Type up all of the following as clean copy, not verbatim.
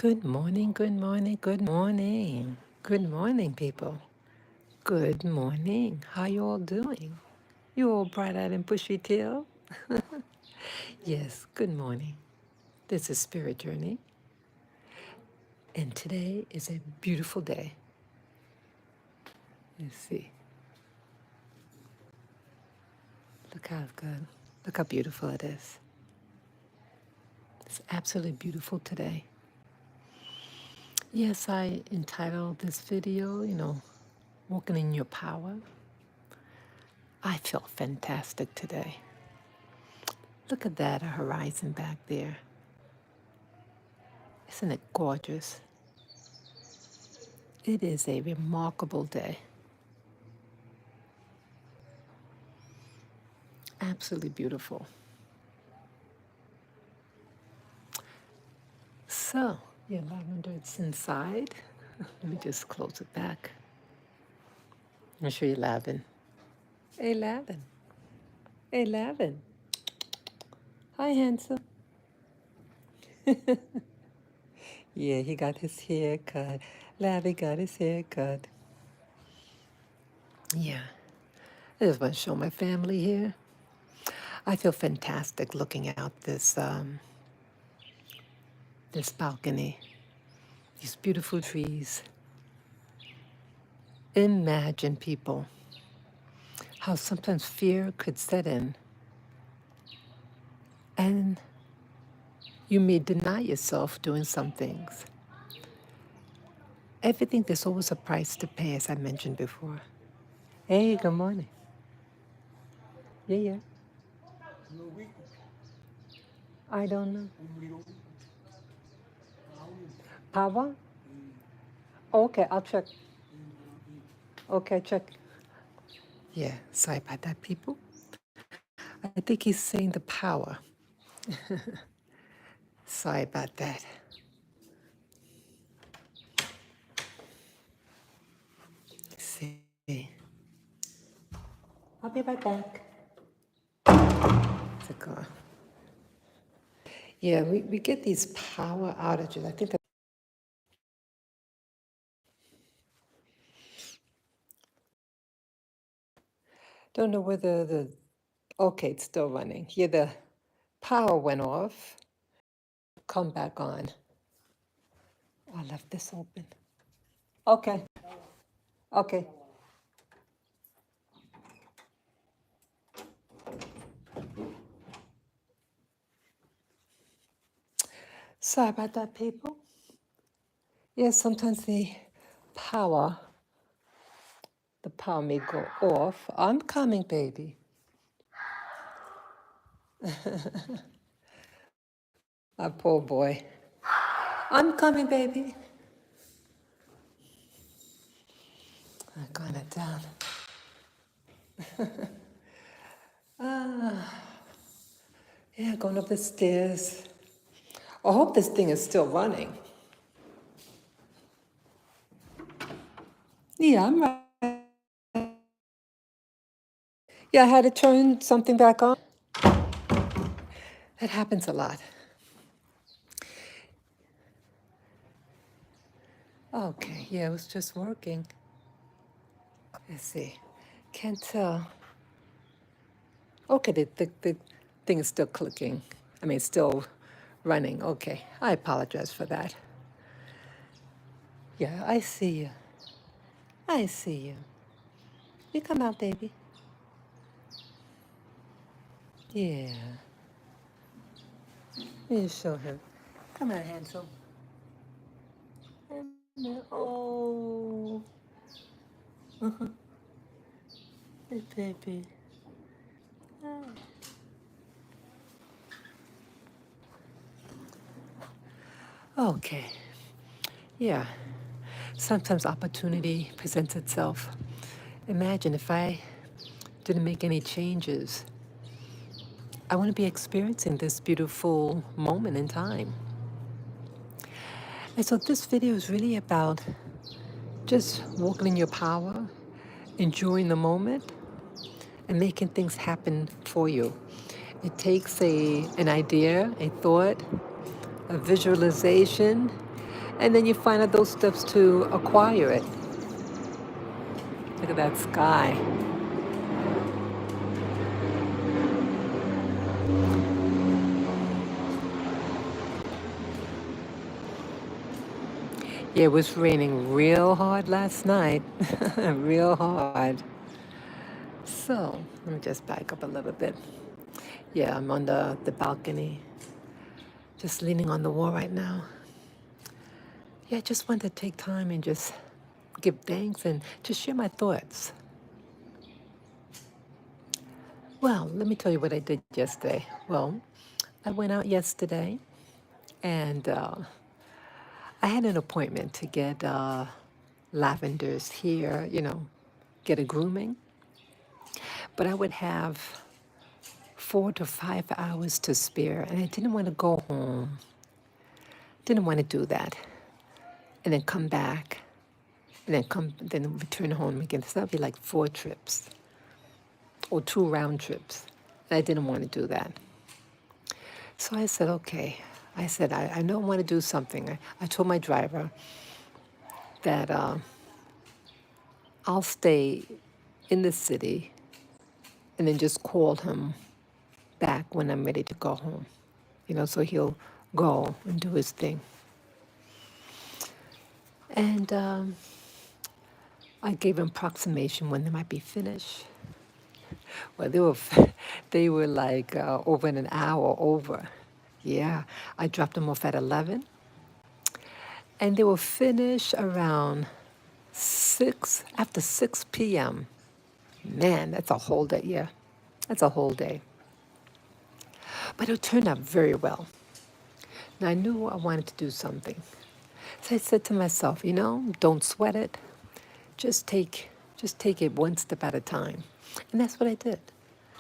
Good morning, good morning, good morning. Good morning, people. Good morning. How you all doing? You all bright-eyed and bushy-tailed? Yes, good morning. This is Spirit Journey, and today is a beautiful day. Let's see. Look how good. Look how beautiful it is. It's absolutely beautiful today. Yes, I entitled this video, Walking in Your Power. I felt fantastic today. Look at that horizon back there. Isn't it gorgeous? It is a remarkable day. Absolutely beautiful. So, your lavender, it's inside. Let me just close it back. I'm sure you're laughing. Hey, Lavin. Hey, Lavin. Hi, handsome. Yeah, he got his hair cut. Lavin got his hair cut. Yeah. I just want to show my family here. I feel fantastic looking out this balcony. These beautiful trees. Imagine, people, how sometimes fear could set in and you may deny yourself doing some things. Everything, there's always a price to pay, as I mentioned before. Hey, good morning. Yeah, yeah. I don't know. Pava? Okay, I'll check. Okay, check. Yeah, sorry about that, people. I think he's saying the power. Sorry about that. Let's see. I'll be right back. It's a car. Yeah, we get these power outages. I think that. Don't know whether okay, it's still running. Yeah, the power went off. Come back on. I left this open. Okay, okay. Sorry about that, people. Yes, sometimes power, the power may go off. I'm coming, baby. My poor boy. I'm coming, baby. I'm going it down. Yeah, going up the stairs. I hope this thing is still running. Yeah, I'm right. Yeah, I had to turn something back on. That happens a lot. Okay, yeah, it was just working. Let's see. Can't tell. Okay, the thing is still clicking. I mean, still running. Okay, I apologize for that. Yeah, I see you. I see you. You come out, baby. Yeah. You show him. Come on, handsome. Oh, hey, baby. Okay. Yeah. Sometimes opportunity presents itself. Imagine if I didn't make any changes. I want to be experiencing this beautiful moment in time. And so this video is really about just walking in your power, enjoying the moment, and making things happen for you. It takes an idea, a thought, a visualization, And then you find out those steps to acquire it. Look at that sky. Yeah, it was raining real hard last night. Real hard. So, let me just back up a little bit. Yeah, I'm on the balcony, just leaning on the wall right now. Yeah, I just wanted to take time and just give thanks and just share my thoughts. Well, let me tell you what I did yesterday. Well, I went out yesterday and I had an appointment to get lavenders here, get a grooming. But I would have 4 to 5 hours to spare, and I didn't want to go home. Didn't want to do that, and then come back, and then return home again. So that'd be like 4 trips or 2 round trips. And I didn't want to do that. So I said, okay. I said, I know I want to do something. I told my driver that I'll stay in the city and then just call him back when I'm ready to go home. So he'll go and do his thing. And I gave him approximation when they might be finished. Well, they were like over an hour over. Yeah, I dropped them off at 11, and they will finish around 6, after 6 p.m. Man, that's a whole day. Yeah, that's a whole day. But it turned out very well. And I knew I wanted to do something. So I said to myself, don't sweat it. Just take it one step at a time. And that's what I did.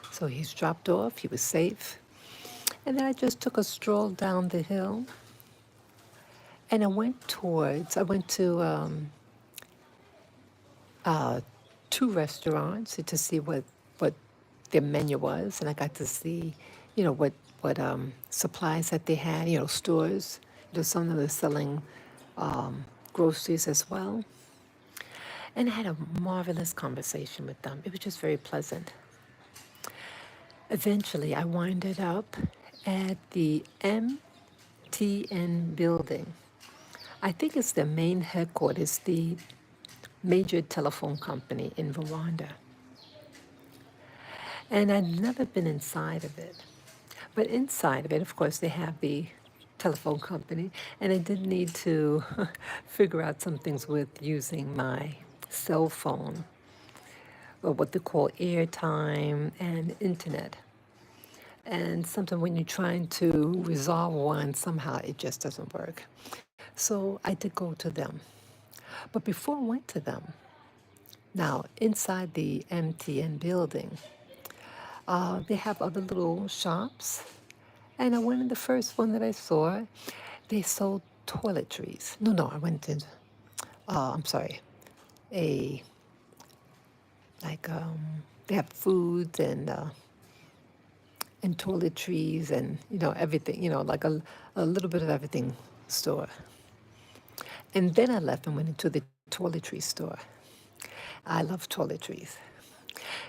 So he's dropped off, he was safe. And then I just took a stroll down the hill and I went to 2 restaurants to see what their menu was. And I got to see, what supplies that they had, stores. Some of them were selling groceries as well. And I had a marvelous conversation with them. It was just very pleasant. Eventually, I winded up at the MTN building. I think it's the main headquarters, the major telephone company in Rwanda. And I'd never been inside of it. But inside of it, of course, they have the telephone company, and I did need to figure out some things with using my cell phone, or what they call airtime and internet. And sometimes when you're trying to resolve one, somehow it just doesn't work. So I did go to them. But before I went to them, now inside the MTN building, they have other little shops. And I went in the first one that I saw, they sold toiletries. No, I went in, I'm sorry, a, like, they have foods and toiletries and, everything, like a little bit of everything store. And then I left and went into the toiletry store. I love toiletries.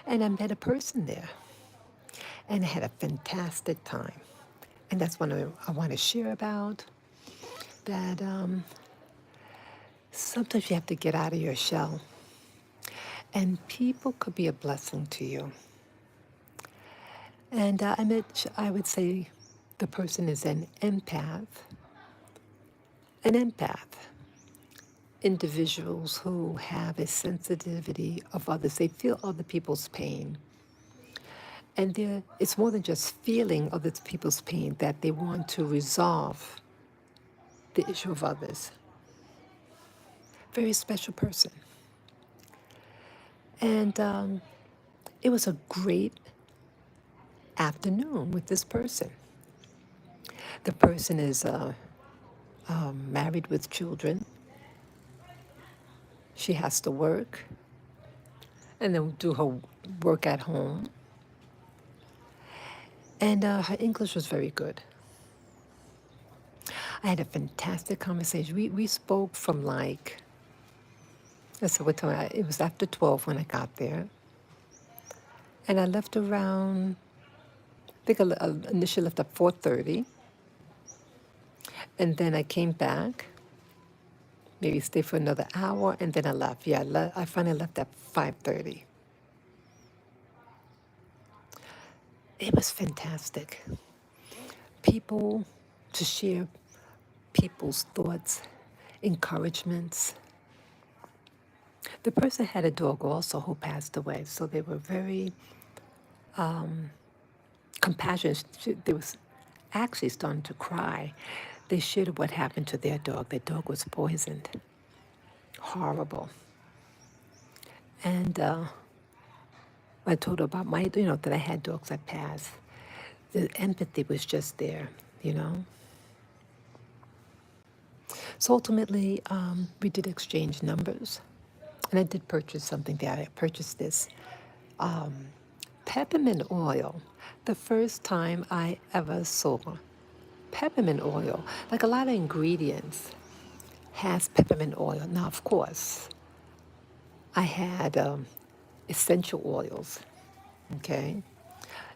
And I met a person there and I had a fantastic time. And that's what I want to share about, that sometimes you have to get out of your shell. And people could be a blessing to you. And I would say the person is an empath. An empath. Individuals who have a sensitivity of others. They feel other people's pain. And it's more than just feeling other people's pain, that they want to resolve the issue of others. Very special person. And it was a great afternoon with this person. The person is married with children. She has to work and then do her work at home. And her English was very good. I had a fantastic conversation. We spoke from like, let's see what time, it was after 12 when I got there. And I left around, I think I initially left at 4:30. And then I came back, maybe stayed for another hour, and then I left. Yeah, I finally left at 5:30. It was fantastic. People to share people's thoughts, encouragements. The person had a dog also who passed away, so they were very compassionate. They was actually starting to cry. They shared what happened to their dog. Their dog was poisoned. Horrible. And I told her about my, that I had dogs that passed. The empathy was just there, you know. So ultimately, we did exchange numbers, and I did purchase something there. I purchased this peppermint oil. The first time I ever saw peppermint oil, like a lot of ingredients has peppermint oil. Now, of course, I had essential oils, okay?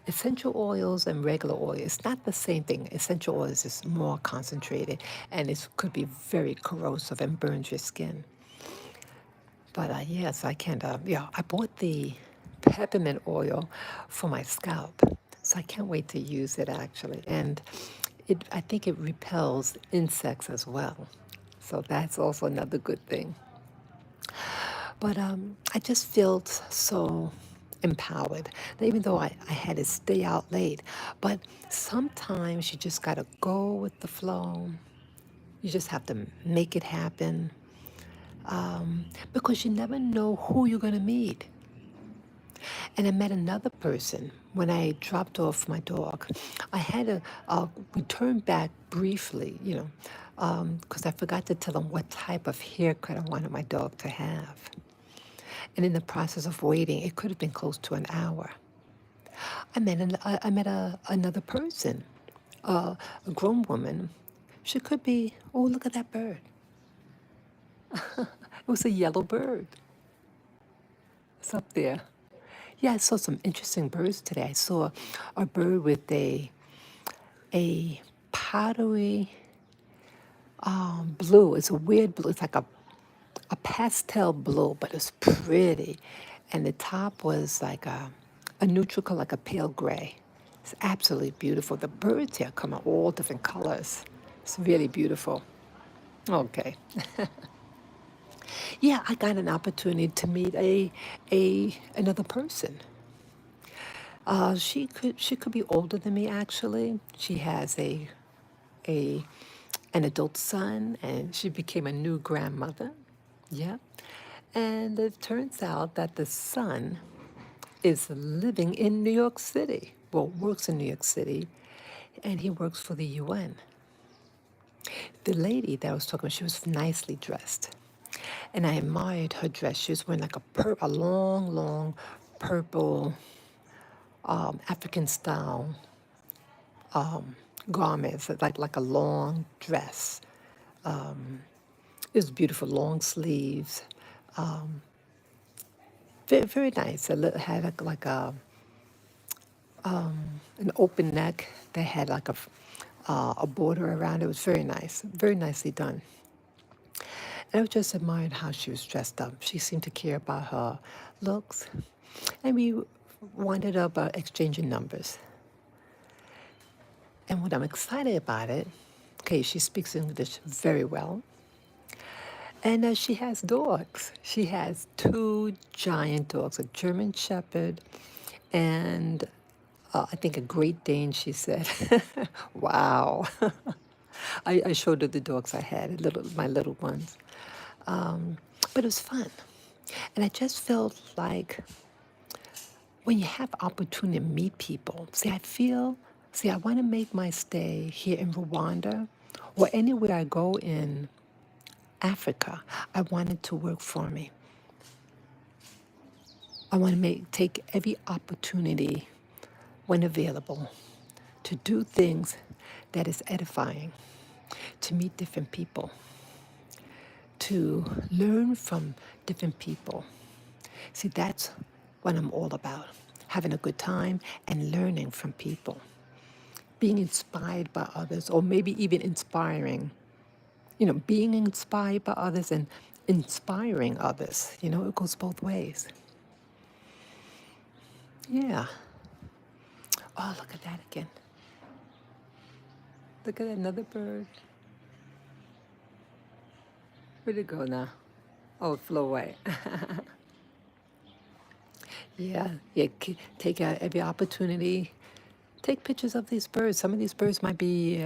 Essential oils and regular oil, it's not the same thing. Essential oils is more concentrated and it could be very corrosive and burns your skin. But yes, I can't, yeah, I bought the peppermint oil for my scalp. So I can't wait to use it actually. And I think it repels insects as well. So that's also another good thing. But I just felt so empowered, even though I had to stay out late. But sometimes you just got to go with the flow. You just have to make it happen because you never know who you're going to meet. And I met another person when I dropped off my dog. I had to return back briefly, because I forgot to tell them what type of haircut I wanted my dog to have. And in the process of waiting, it could have been close to an hour. Another person, a grown woman. She could be, oh, look at that bird. It was a yellow bird. It's up there. Yeah, I saw some interesting birds today. I saw a bird with a powdery blue. It's a weird blue. It's like a pastel blue, but it's pretty. And the top was like a neutral color, like a pale gray. It's absolutely beautiful. The birds here come in all different colors. It's really beautiful. Okay. Yeah, I got an opportunity to meet another person. She could be older than me actually. She has a an adult son, and she became a new grandmother. Yeah. And it turns out that the son is living in New York City. Well, works in New York City, and he works for the UN. The lady that I was talking about, she was nicely dressed. And I admired her dress. She was wearing like a long, long purple African style garments, like a long dress. It was beautiful, long sleeves, very, very nice. It had an open neck that had like a border around it. It was very nice, very nicely done. And I was just admiring how she was dressed up. She seemed to care about her looks. And we wound up exchanging numbers. And what I'm excited about it, okay, she speaks English very well. And she has dogs. She has two giant dogs, a German Shepherd and I think a Great Dane, she said. Wow. I showed her the dogs I had, my little ones. But it was fun. And I just felt like when you have opportunity to meet people, I want to make my stay here in Rwanda or anywhere I go in Africa, I want it to work for me. I want to take every opportunity when available to do things that is edifying, to meet different people, to learn from different people. See, that's what I'm all about, having a good time and learning from people, being inspired by others, or maybe even inspiring, being inspired by others and inspiring others. It goes both ways. Yeah. Oh, look at that again. Look at another bird. Where'd it go now? Oh, it flew away. Yeah, yeah. Take every opportunity. Take pictures of these birds. Some of these birds might be,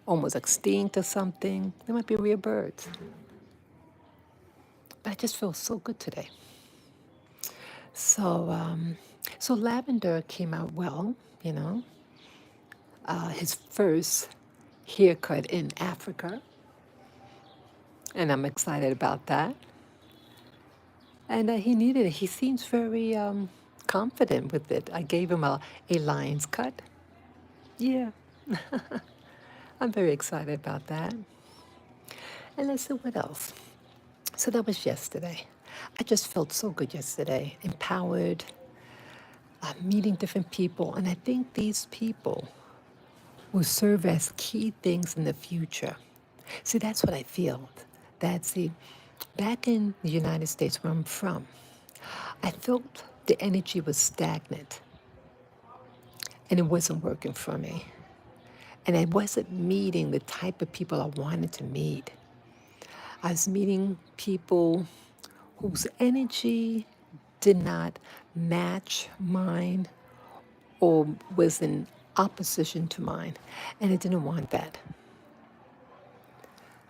almost extinct or something. They might be rare birds. But I just feel so good today. So Lavender came out well. You know, his first haircut in Africa, and I'm excited about that. And he needed it. He seems very confident with it. I gave him a lion's cut. Yeah, I'm very excited about that. And let's see what else. So that was yesterday. I just felt so good yesterday, empowered, meeting different people. And I think these people will serve as key things in the future. See, that's what I feel. Back in the United States where I'm from, I felt the energy was stagnant and it wasn't working for me. And I wasn't meeting the type of people I wanted to meet. I was meeting people whose energy did not match mine or was in opposition to mine. And I didn't want that.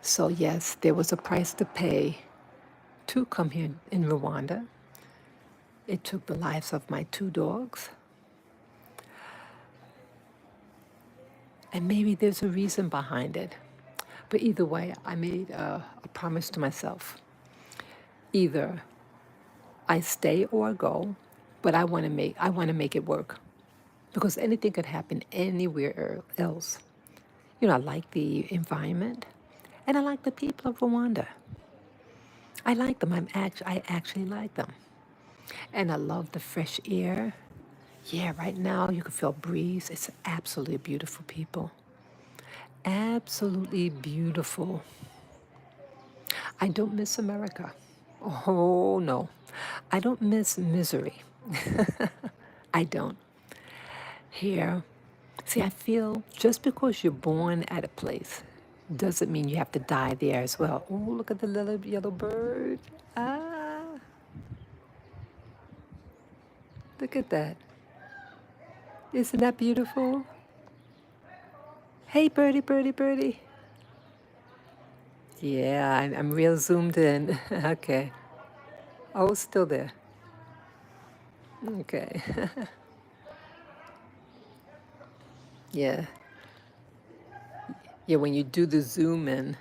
So, yes, there was a price to pay to come here in Rwanda. It took the lives of my 2 dogs. And maybe there's a reason behind it. But either way, I made a promise to myself. Either I stay or I go, but I want to make it work because anything could happen anywhere else. I like the environment, and I like the people of Rwanda. I like them. I actually like them, and I love the fresh air. Yeah, right now you can feel a breeze. It's absolutely beautiful, people. Absolutely beautiful. I don't miss America. Oh no, I don't miss misery. I don't. Here, see, I feel just because you're born at a place doesn't mean you have to die there as well. Oh, look at the little yellow bird. Ah, look at that. Isn't that beautiful? Hey, birdie, birdie, birdie. Yeah, I'm real zoomed in. Okay. Oh, it's still there. Okay. Yeah. Yeah, when you do the zoom in,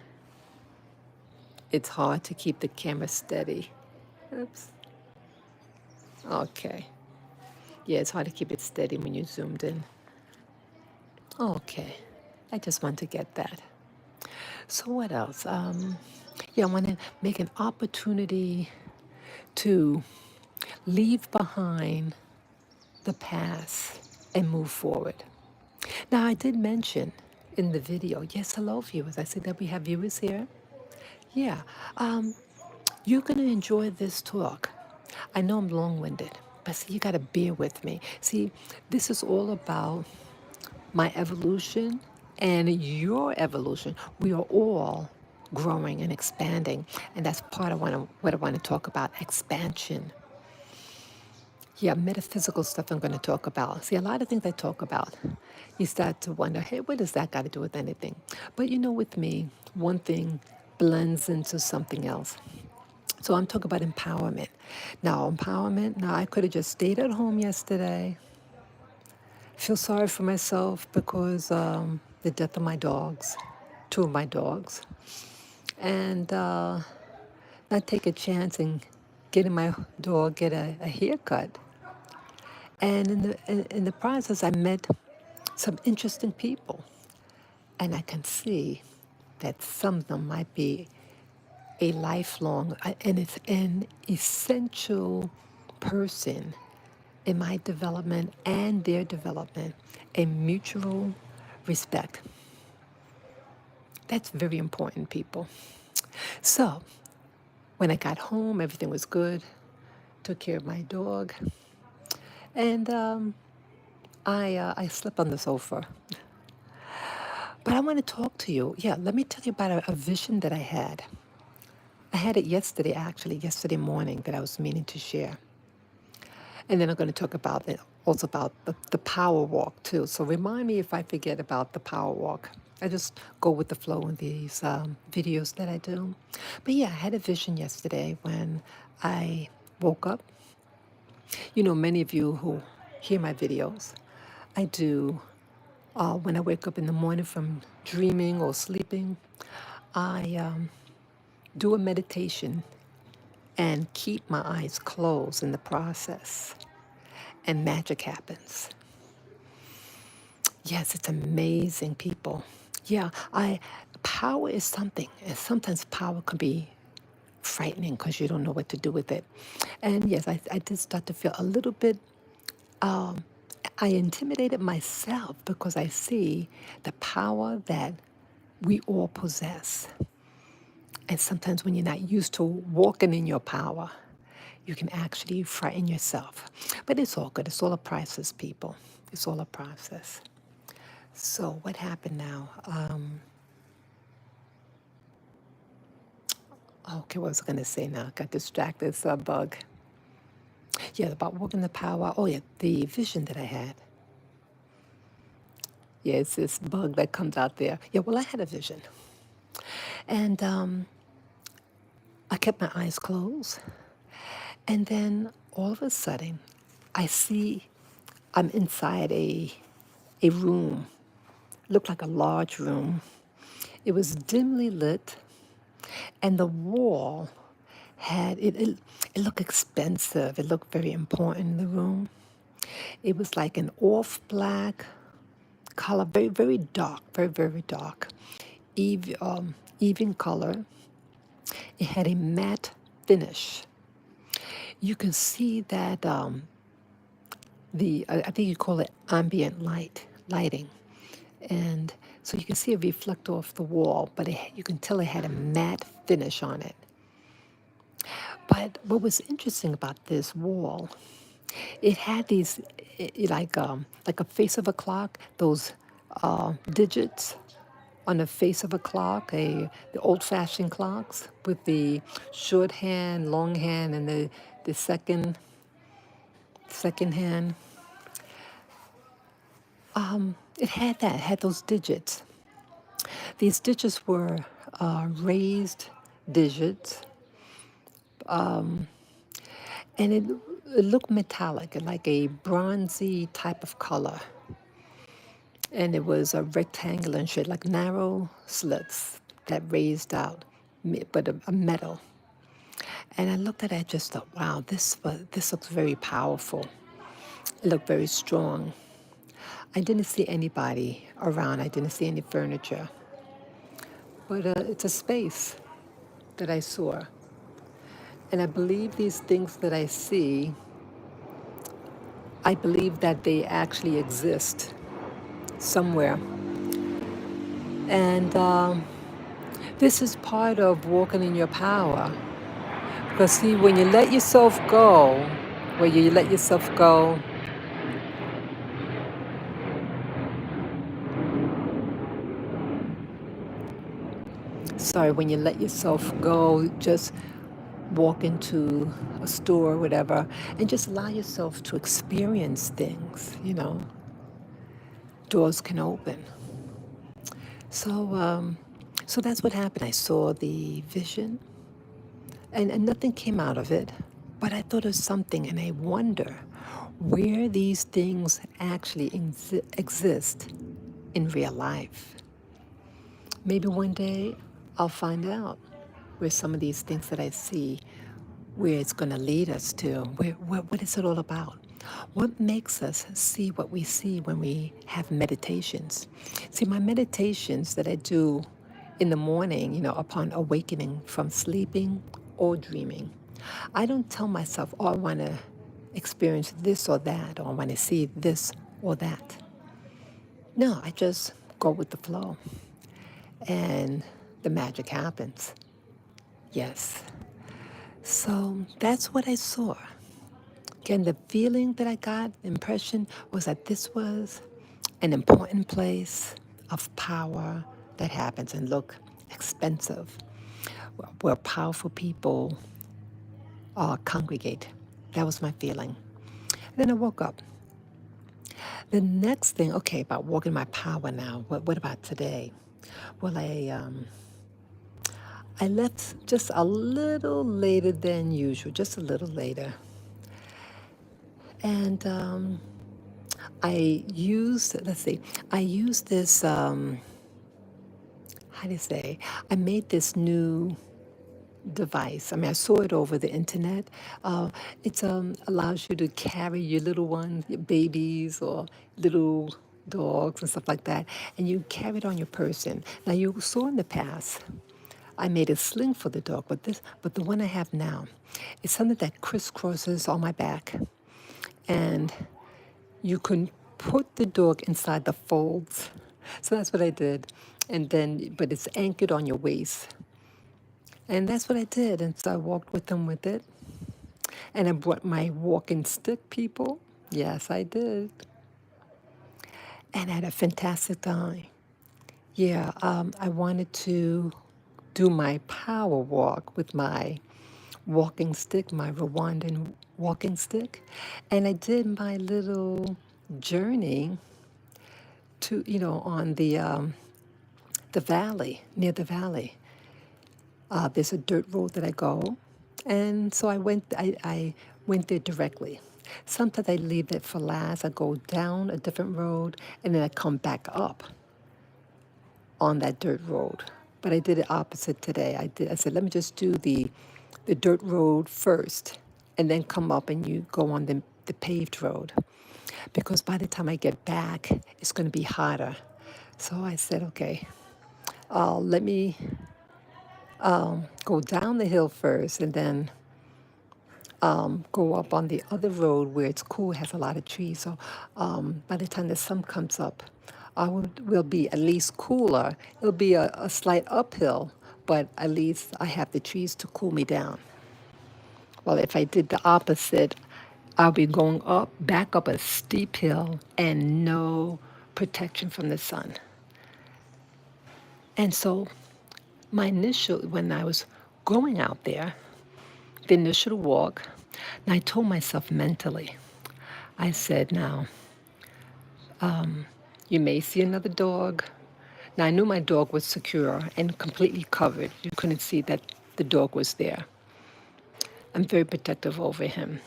it's hard to keep the camera steady. Oops. Okay. Yeah, it's hard to keep it steady when you zoomed in. Okay. I just want to get that. So what else? Yeah, I want to make an opportunity to leave behind the past and move forward. Now, I did mention in the video, yes, hello, viewers. I see that we have viewers here. Yeah, you're going to enjoy this talk. I know I'm long winded, but see, you got to bear with me. See, this is all about my evolution and your evolution. We are all growing and expanding, and that's part of what I want to talk about, expansion. Yeah, metaphysical stuff I'm going to talk about. See, a lot of things I talk about, you start to wonder, hey, what does that got to do with anything? But with me, one thing blends into something else. So I'm talking about empowerment. Now I could have just stayed at home yesterday, feel sorry for myself because the death of my dogs, 2 of my dogs, and not take a chance and getting my dog get a haircut. And in the process, I met some interesting people. And I can see that some of them might be a lifelong, and it's an essential person in my development and their development, a mutual respect. That's very important, people. So when I got home, everything was good. Took care of my dog, and I slept on the sofa. But I want to talk to you. Yeah, let me tell you about a vision that I had. I had it yesterday, actually, yesterday morning, that I was meaning to share. And then I'm going to talk about it, also about the power walk, too. So remind me if I forget about the power walk. I just go with the flow in these videos that I do. But yeah, I had a vision yesterday when I woke up. You know, many of you who hear my videos, I do, when I wake up in the morning from dreaming or sleeping, I do a meditation and keep my eyes closed in the process, and magic happens. Yes, it's amazing, people. Yeah, power is something, and sometimes power can be frightening because you don't know what to do with it. And yes, I did start to feel a little bit. I intimidated myself because I see the power that we all possess. And sometimes when you're not used to walking in your power, you can actually frighten yourself. But it's all good. It's all a process, people. It's all a process. So what happened now? Okay, what was I going to say now? Got distracted. It's a bug. Yeah, about walking the power. Oh, yeah, the vision that I had. Yeah, it's this bug that comes out there. Yeah, well, I had a vision. And I kept my eyes closed. And then all of a sudden, I see I'm inside a room. Looked like a large room. It was dimly lit, and the wall had it looked expensive. It looked very important in the room. It was like an off black color, very, very dark, very, very dark, even color. It had a matte finish. You can see that I think you call it ambient lighting, and so you can see it reflect off the wall, but you can tell it had a matte finish on it. But what was interesting about this wall, it had these like a face of a clock, those digits on the face of a clock, the old-fashioned clocks with the short hand, long hand, and the second hand. It had that, had those digits. These digits were raised digits, and it looked metallic, like a bronzy type of color. And it was a rectangular in shape, like narrow slits that raised out, but a metal. And I looked at it, I just thought, wow, this looks very powerful. It looked very strong. I didn't see anybody around. I didn't see any furniture. But it's a space that I saw. And I believe these things that I see, I believe that they actually exist somewhere. And this is part of walking in your power. Because see, when you let yourself go, when you let yourself go, when you let yourself go, just walk into a store or whatever, and just allow yourself to experience things, doors can open. So, so that's what happened. I saw the vision, and nothing came out of it, but I thought of something, and I wonder where these things actually exist in real life. Maybe one day I'll find out where some of these things that I see, where it's going to lead us to, what is it all about? What makes us see what we see when we have meditations? See, my meditations that I do in the morning, upon awakening from sleeping or dreaming, I don't tell myself, oh, I want to experience this or that, or I want to see this or that. No, I just go with the flow and the magic happens. Yes. So that's what I saw. Again, the feeling that I got, the impression was that this was an important place of power that happens and look expensive, where powerful people congregate. That was my feeling. Then I woke up. The next thing, okay, about walking my power now. What about today? Well, I left just a little later than usual, just a little later. And I used, let's see, I used this, how do you say, I made this new device. I mean, I saw it over the internet. It allows you to carry your little ones, your babies, or little dogs and stuff like that, and you carry it on your person. Now, you saw in the past, I made a sling for the dog, but the one I have now, it's something that crisscrosses on my back, and you can put the dog inside the folds. So that's what I did, and then, but it's anchored on your waist. And that's what I did. And so I walked with them with it. And I brought my walking stick, people. Yes, I did. And I had a fantastic time. Yeah, I wanted to do my power walk with my walking stick, my Rwandan walking stick. And I did my little journey to, on the valley, near the valley. There's a dirt road that I go, and so I went there directly. Sometimes I leave it for last. I go down a different road, and then I come back up on that dirt road. But I did it opposite today. I said, let me just do the dirt road first, and then come up and you go on the paved road. Because by the time I get back, it's going to be hotter. So I said, okay, let me go down the hill first, and then go up on the other road where it's cool, has a lot of trees. So by the time the sun comes up, will be at least cooler. It'll be a slight uphill, but at least I have the trees to cool me down. Well, if I did the opposite, I'll be going back up a steep hill and no protection from the sun. And so when I was going out there, the initial walk, and I told myself mentally, I said, now, you may see another dog. Now, I knew my dog was secure and completely covered. You couldn't see that the dog was there. I'm very protective over him.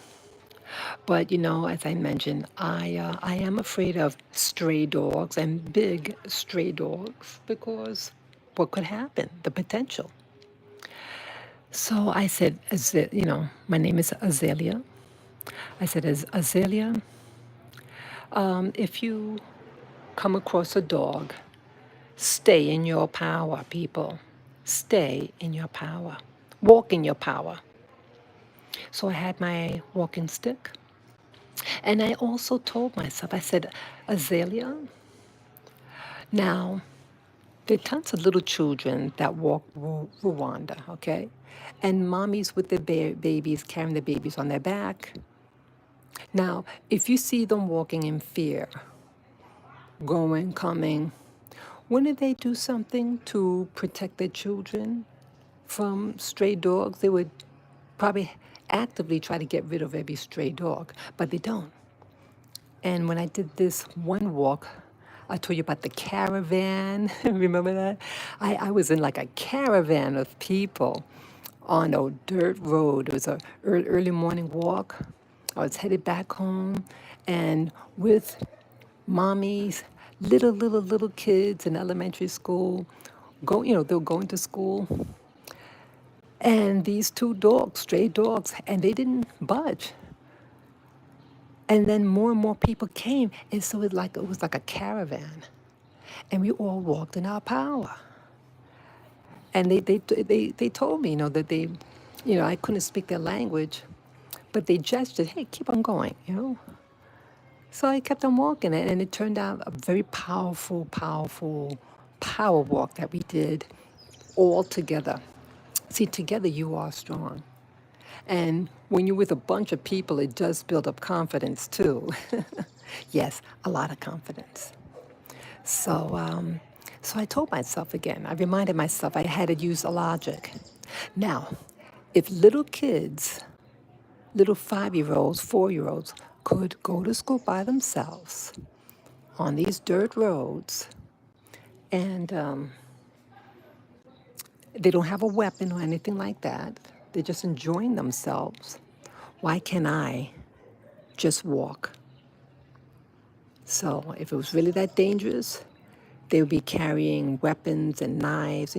But, as I mentioned, I am afraid of stray dogs and big stray dogs because what could happen? The potential. So I said, my name is Azalea. I said, Azalea, if you come across a dog, stay in your power, people. Stay in your power. Walk in your power. So I had my walking stick. And I also told myself, I said, Azalea, now, there are tons of little children that walk Rwanda, okay? And mommies with their babies, carrying the babies on their back. Now, if you see them walking in fear, going, coming, wouldn't they do something to protect their children from stray dogs? They would probably actively try to get rid of every stray dog, but they don't. And when I did this one walk, I told you about the caravan. Remember that? I was in like a caravan of people on a dirt road. It was a early morning walk. I was headed back home, and with mommies, little kids in elementary school, they were going to school. And these two dogs, stray dogs, and they didn't budge. And then more and more people came, and so it was like a caravan, and we all walked in our power. And they told me, that I couldn't speak their language, but they gestured, hey, keep on going. So I kept on walking, and it turned out a very powerful, powerful power walk that we did all together. See, together you are strong. And when you're with a bunch of people, it does build up confidence too. Yes, a lot of confidence. So I told myself again, I reminded myself I had to use a logic. Now, if little kids, little 5-year-olds, 4-year-olds, could go to school by themselves on these dirt roads and they don't have a weapon or anything like that, they're just enjoying themselves, why can't I just walk? So if it was really that dangerous, they would be carrying weapons and knives,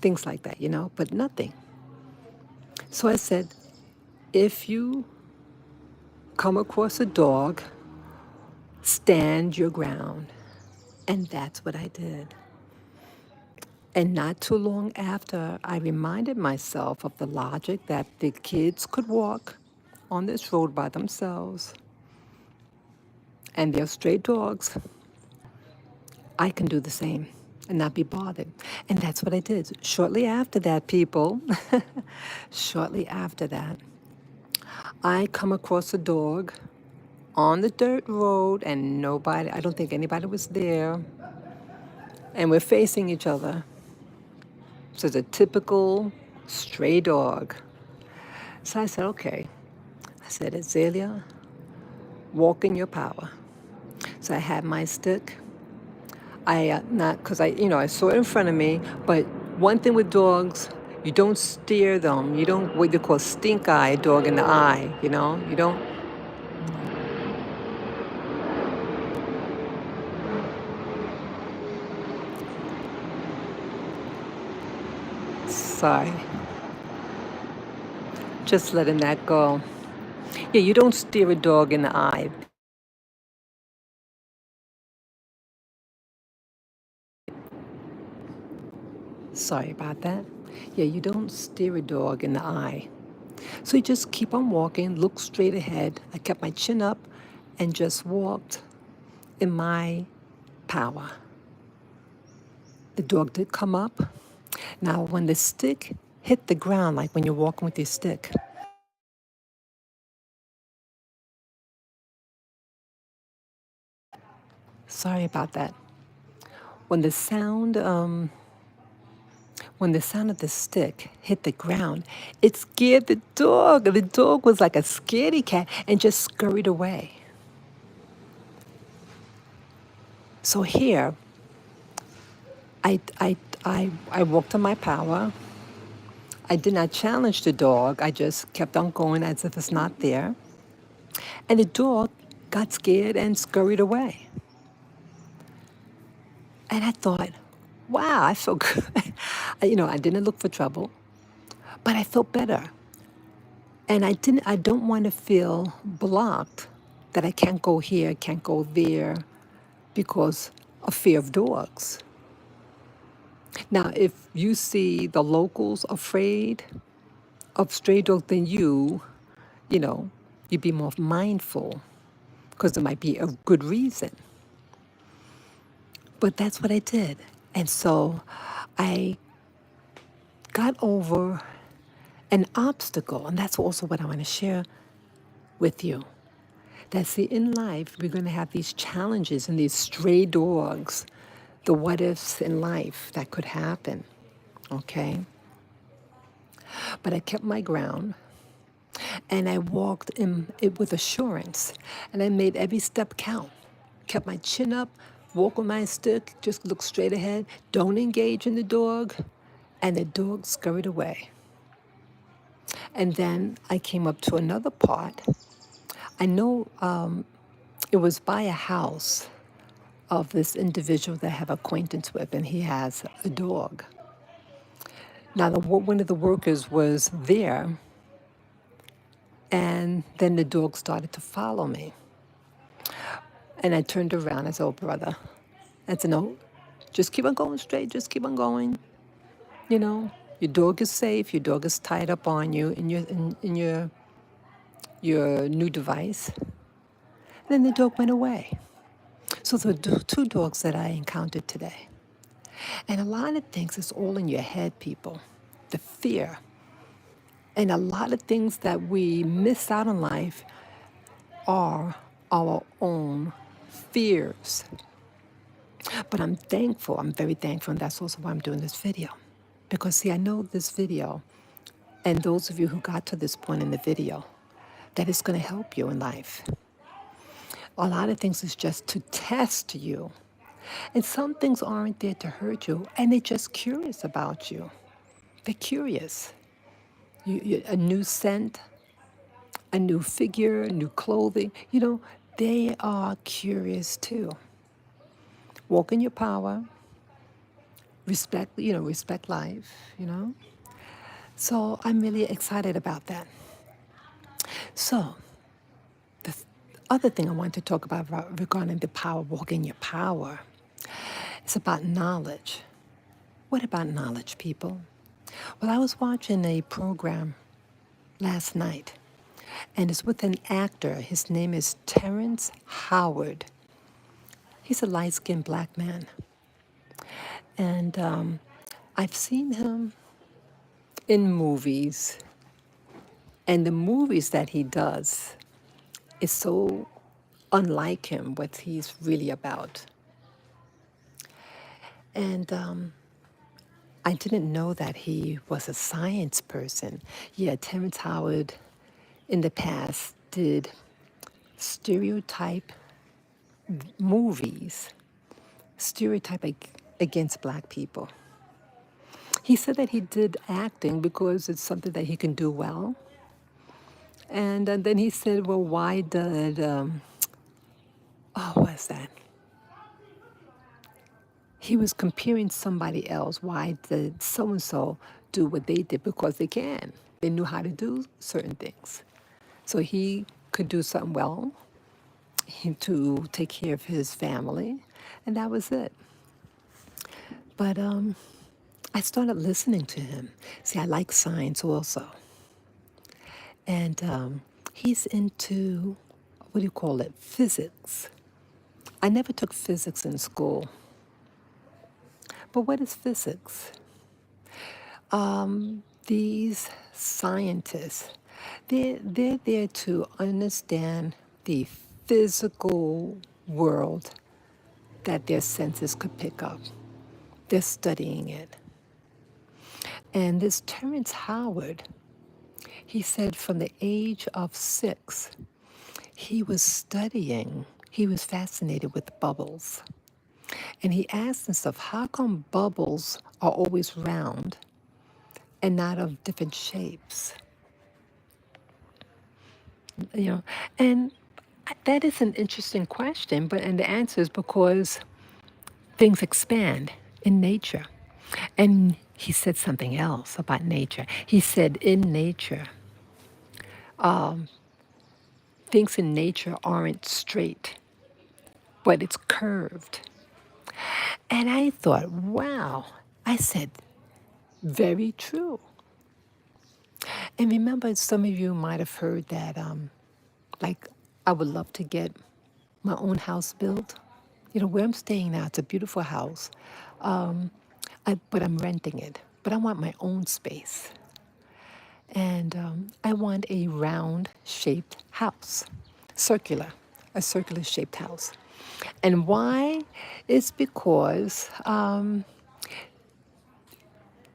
things like that, but nothing. So I said, if you come across a dog, stand your ground. And that's what I did. And not too long after, I reminded myself of the logic that the kids could walk on this road by themselves and they're stray dogs. I can do the same and not be bothered. And that's what I did. Shortly after that, people, shortly after that, I come across a dog on the dirt road and nobody, I don't think anybody was there. And we're facing each other. So it's a typical stray dog. So I said, okay. I said, Azalea, walk in your power. So I had my stick. Not, because I saw it in front of me, but one thing with dogs, you don't steer them. You don't, what you call stink eye dog in the eye. You don't, sorry, just letting that go. Yeah, you don't steer a dog in the eye. Sorry about that. Yeah, you don't steer a dog in the eye. So you just keep on walking, look straight ahead. I kept my chin up and just walked in my power. The dog did come up. Now, when the stick hit the ground, like when you're walking with your stick, sorry about that. When the sound, when the sound of the stick hit the ground, it scared the dog. The dog was like a scaredy cat and just scurried away. So here, I walked on my power. I did not challenge the dog. I just kept on going as if it's not there. And the dog got scared and scurried away. And I thought, wow, I feel good. I didn't look for trouble, but I felt better. And I don't want to feel blocked that I can't go here, can't go there because of fear of dogs. Now, if you see the locals afraid of stray dogs, then you know, you'd be more mindful because there might be a good reason. But that's what I did. And so I got over an obstacle. And that's also what I want to share with you. That see, in life, we're going to have these challenges and these stray dogs, the what ifs in life that could happen. Okay? But I kept my ground and I walked in it with assurance and I made every step count. Kept my chin up, walk with my stick, just look straight ahead, don't engage in the dog, and the dog scurried away. And then I came up to another part. I know it was by a house of this individual that I have acquaintance with, and he has a dog. Now, one of the workers was there, And then the dog started to follow me. And I turned around. I said, oh, brother. I said, no, just keep on going straight. Just keep on going. You know, your dog is safe. Your dog is tied up on you in your new device. Then the dog went away. So the two dogs that I encountered today. And a lot of things is all in your head, people. The fear. And a lot of things that we miss out in life are our own fears. But I'm thankful. I'm very thankful. And that's also why I'm doing this video. Because, see, I know this video, and those of you who got to this point in the video, that it's going to help you in life. A lot of things is just to test you. And some things aren't there to hurt you, and they're just curious about you. They're curious. A new scent, a new figure, new clothing, they are curious too. Walk in your power, respect life. So I'm really excited about that. So the other thing I want to talk about regarding the power, walk in your power, is about knowledge. What about knowledge, people? Well, I was watching a program last night, and it's with an actor. His name is Terrence Howard. He's a light-skinned black man. And I've seen him in movies, and the movies that he does is so unlike him, what he's really about. And I didn't know that he was a science person. Yeah, Terrence Howard in the past did stereotype movies, stereotype against black people. He said that he did acting because it's something that he can do well. And then he said, well, why did, what's that? He was comparing somebody else. Why did so-and-so do what they did? Because they can. They knew how to do certain things. So he could do something well to take care of his family, and that was it. But I started listening to him. See, I like science also. And he's into, what do you call it, physics. I never took physics in school. But what is physics? These scientists, they're there to understand the physical world that their senses could pick up. They're studying it. And this Terrence Howard, he said from the age of 6, he was fascinated with bubbles. And he asked himself, how come bubbles are always round and not of different shapes? And that is an interesting question, and the answer is because things expand in nature. And he said something else about nature. He said in nature, things in nature aren't straight, but it's curved. And I thought, wow. I said, very true. And remember, some of you might have heard that, like, I would love to get my own house built. Where I'm staying now, it's a beautiful house, but I'm renting it. But I want my own space. And I want a round-shaped house, a circular-shaped house. And why? It's because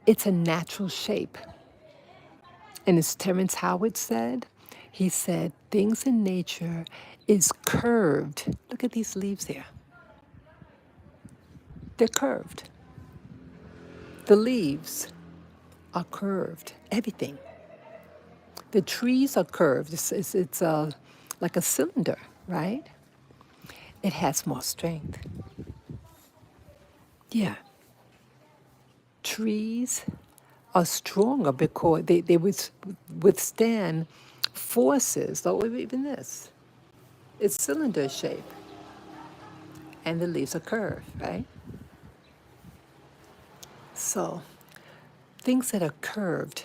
it's a natural shape. And as Terrence Howard said, he said, things in nature is curved. Look at these leaves here. They're curved. The leaves are curved. Everything. The trees are curved. It's like a cylinder, right? It has more strength. Yeah. Trees are stronger because they withstand forces, or even this, it's cylinder shape and the leaves are curved, right? So things that are curved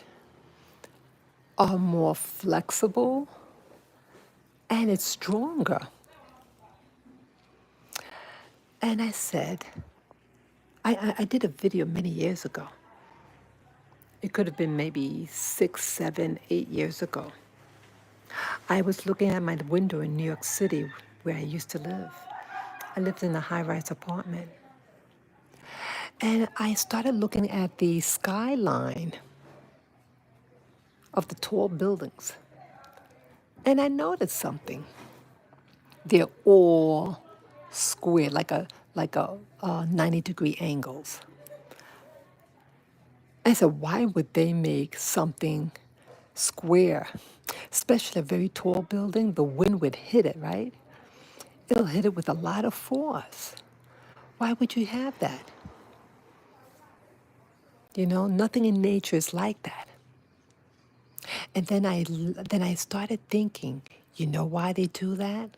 are more flexible and it's stronger. And I said, I did a video many years ago. It could have been maybe 6, 7, 8 years ago. I was looking at my window in New York City where I used to live. I lived in a high rise apartment. And I started looking at the skyline of the tall buildings. And I noticed something. They're all square, like a 90-degree angles. I said, why would they make something square? Especially a very tall building, the wind would hit it, right? It'll hit it with a lot of force. Why would you have that? You know, nothing in nature is like that. And then I started thinking, you know why they do that?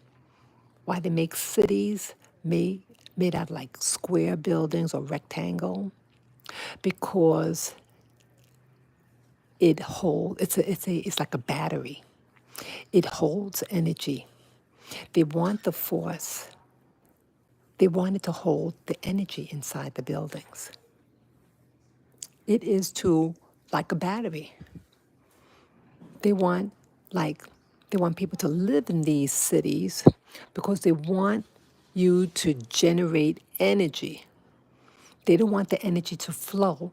Why they make cities made out of like square buildings or rectangle? Because it's like a battery. It holds energy. They want the force. They want it to hold the energy inside the buildings. It is to like a battery. They want like they want people to live in these cities because they want you to generate energy. They don't want the energy to flow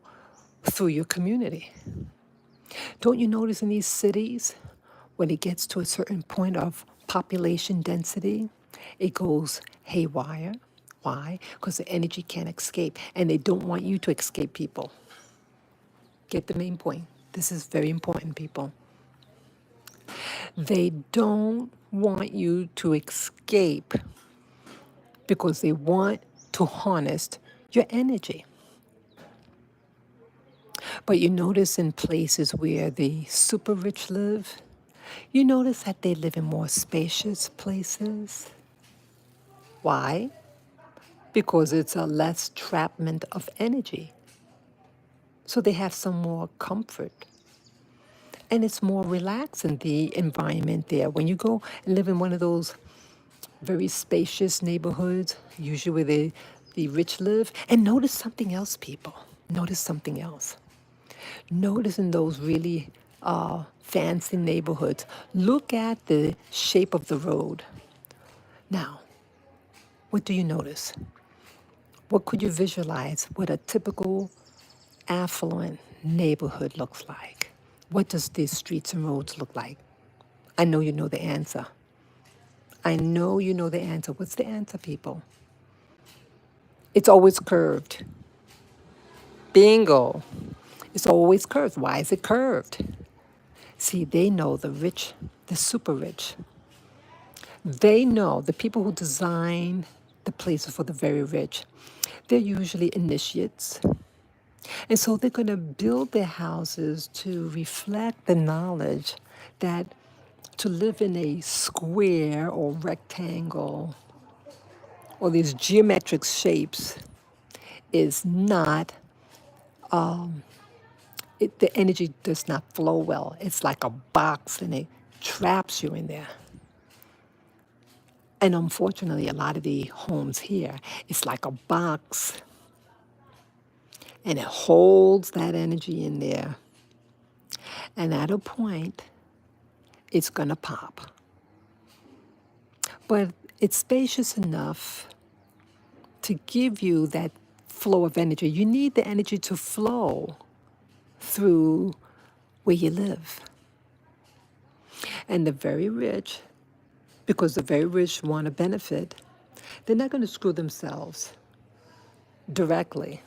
through your community. Don't you notice in these cities, when it gets to a certain point of population density, it goes haywire? Why? Because the energy can't escape, and they don't want you to escape, people. Get the main point. This is very important, people. They don't want you to escape because they want to harness your energy. But you notice in places where the super rich live, you notice that they live in more spacious places. Why? Because it's a less trapment of energy. So they have some more comfort. And it's more relaxing, the environment there. When you go and live in one of those very spacious neighborhoods, usually where the rich live, and notice something else, people. Notice something else. Notice in those really fancy neighborhoods, look at the shape of the road. Now, what do you notice? What could you visualize what a typical affluent neighborhood looks like? What does these streets and roads look like? I know you know the answer. I know you know the answer. What's the answer, people? It's always curved. Bingo. It's always curved. Why is it curved? See, they know the rich, the super rich. They know the people who design the places for the very rich. They're usually initiates. And so they're going to build their houses to reflect the knowledge that to live in a square or rectangle or these geometric shapes is not, the energy does not flow well. It's like a box and it traps you in there. And unfortunately, a lot of the homes here, it's like a box and it holds that energy in there. And at a point, it's going to pop. But it's spacious enough to give you that flow of energy. You need the energy to flow through where you live. And the very rich, because the very rich want to benefit, they're not going to screw themselves directly.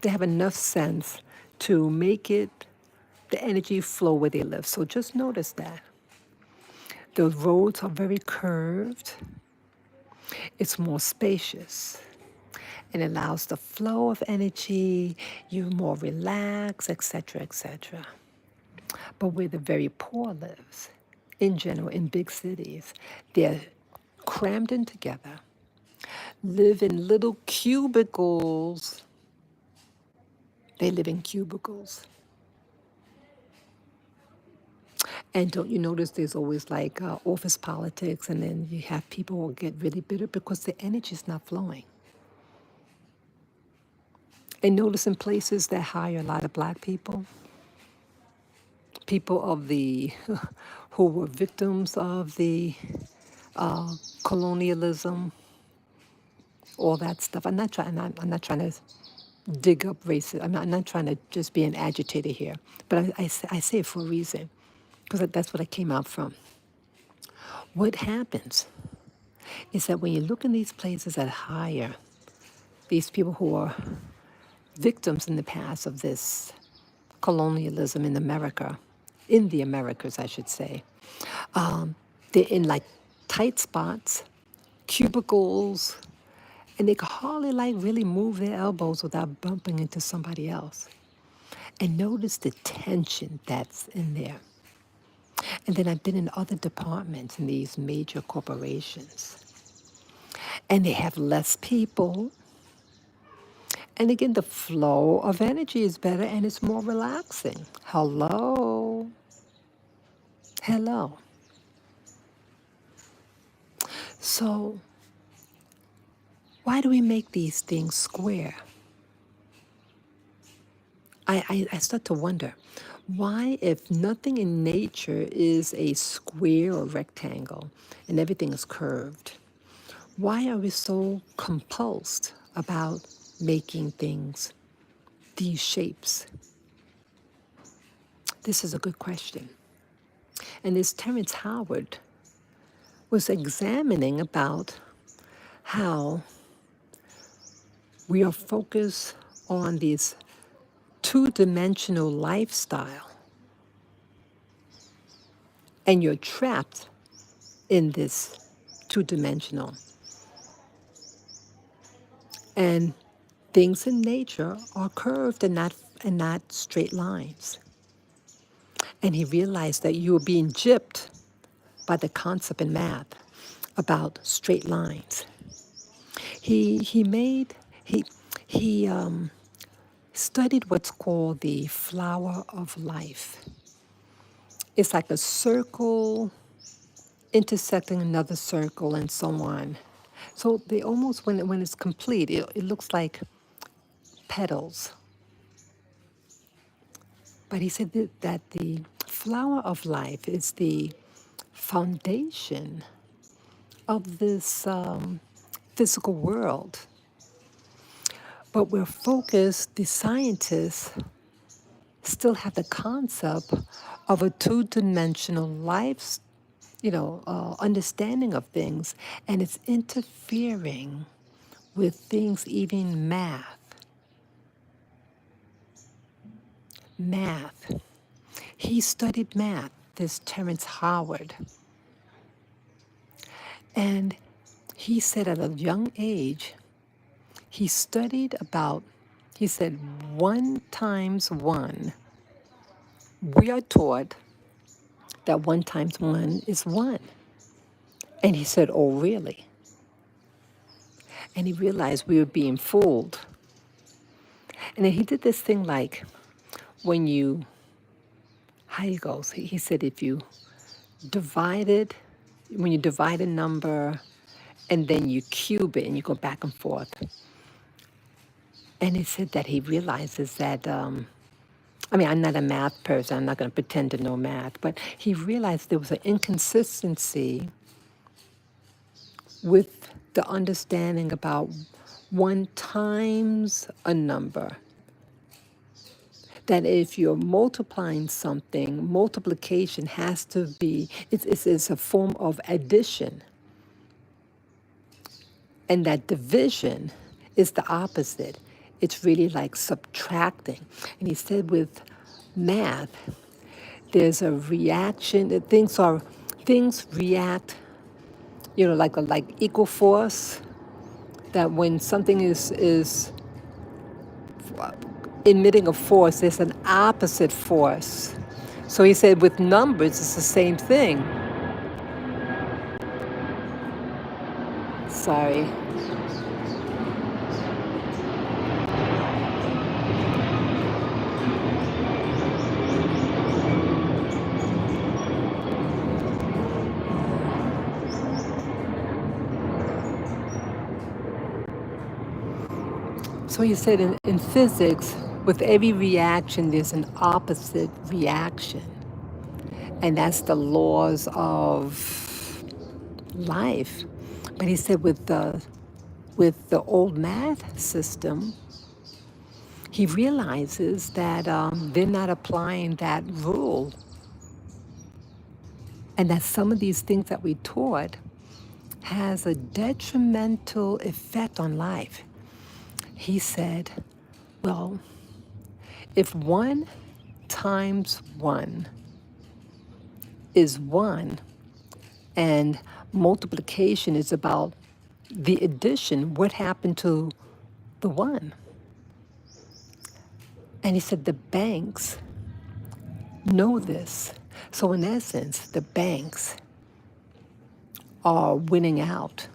They have enough sense to make it, the energy flow where they live. So just notice that. The roads are very curved. It's more spacious. It allows the flow of energy. You're more relaxed, etc., etc. But where the very poor lives, in general in big cities. They're crammed in together, live in little cubicles. They live in cubicles. And don't you notice there's always like office politics, and then you have people who get really bitter because the energy is not flowing. And notice in places that hire a lot of black people, people of the who were victims of the colonialism, all that stuff. I'm not trying to dig up racism. I'm not trying to just be an agitator here, but I say it for a reason, because that's what I came out from. What happens is that when you look in these places that hire these people who are victims in the past of this colonialism in America, in the Americas, I should say, they're in like tight spots, cubicles, and they can hardly like really move their elbows without bumping into somebody else. And notice the tension that's in there. And then I've been in other departments in these major corporations, and they have less people. And again, the flow of energy is better and it's more relaxing. Hello. Hello. So, why do we make these things square? I start to wonder, why, if nothing in nature is a square or rectangle and everything is curved, why are we so compulsed about making things these shapes? This is a good question. And this Terrence Howard was examining about how we are focused on this two-dimensional lifestyle, and you're trapped in this two-dimensional. And things in nature are curved and not straight lines. And he realized that you were being gypped by the concept in math about straight lines. He studied what's called the flower of life. It's like a circle intersecting another circle and so on. So they almost, when it's complete, it looks like petals. But he said that the flower of life is the foundation of this physical world. But we're focused, the scientists still have the concept of a two-dimensional life, understanding of things, and it's interfering with things, even math. Math. He studied math, this Terrence Howard. And he said at a young age, he studied about, he said, 1 times 1. We are taught that 1 times 1 is 1. And he said, oh, really? And he realized we were being fooled. And then he did this thing like, when you, how he goes, he said if you when you divide a number and then you cube it and you go back and forth. And he said that he realizes that, I'm not a math person, I'm not going to pretend to know math, but he realized there was an inconsistency with the understanding about 1 times a number. That if you're multiplying something, multiplication has to be, it's a form of addition. And that division is the opposite. It's really like subtracting. And he said with math, there's a reaction, things react, like equal force, that when something is emitting a force, there's an opposite force. So he said with numbers, it's the same thing. sorry. So you said in physics, with every reaction, there's an opposite reaction. And that's the laws of life. But he said with the old math system, he realizes that they're not applying that rule, and that some of these things that we taught has a detrimental effect on life. He said, well, if 1 times 1 is 1, and multiplication is about the addition, what happened to the 1? And he said the banks know this. So, in essence, the banks are winning out,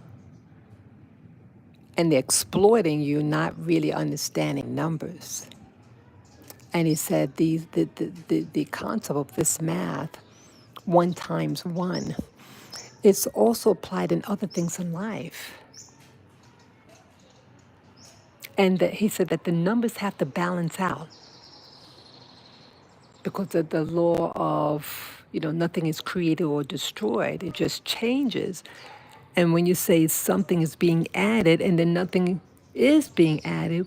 and they're exploiting you, not really understanding numbers. And he said the concept of this math, 1 times 1, it's also applied in other things in life. And that he said that the numbers have to balance out because of the law of, nothing is created or destroyed. It just changes. And when you say something is being added and then nothing is being added,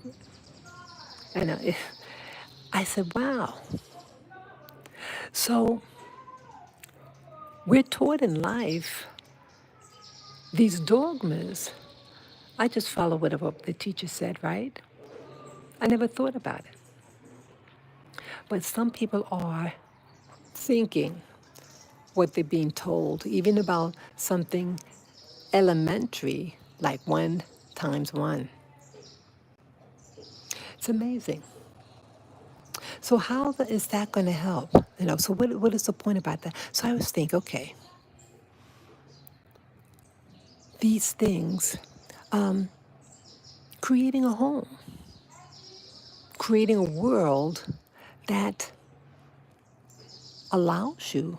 and I said, wow. So we're taught in life these dogmas. I just follow whatever the teacher said, right? I never thought about it. But some people are thinking what they're being told, even about something elementary like 1 times 1. It's amazing. So how is that going to help? So what is the point about that? So I was thinking, okay, these things, creating a home, creating a world that allows you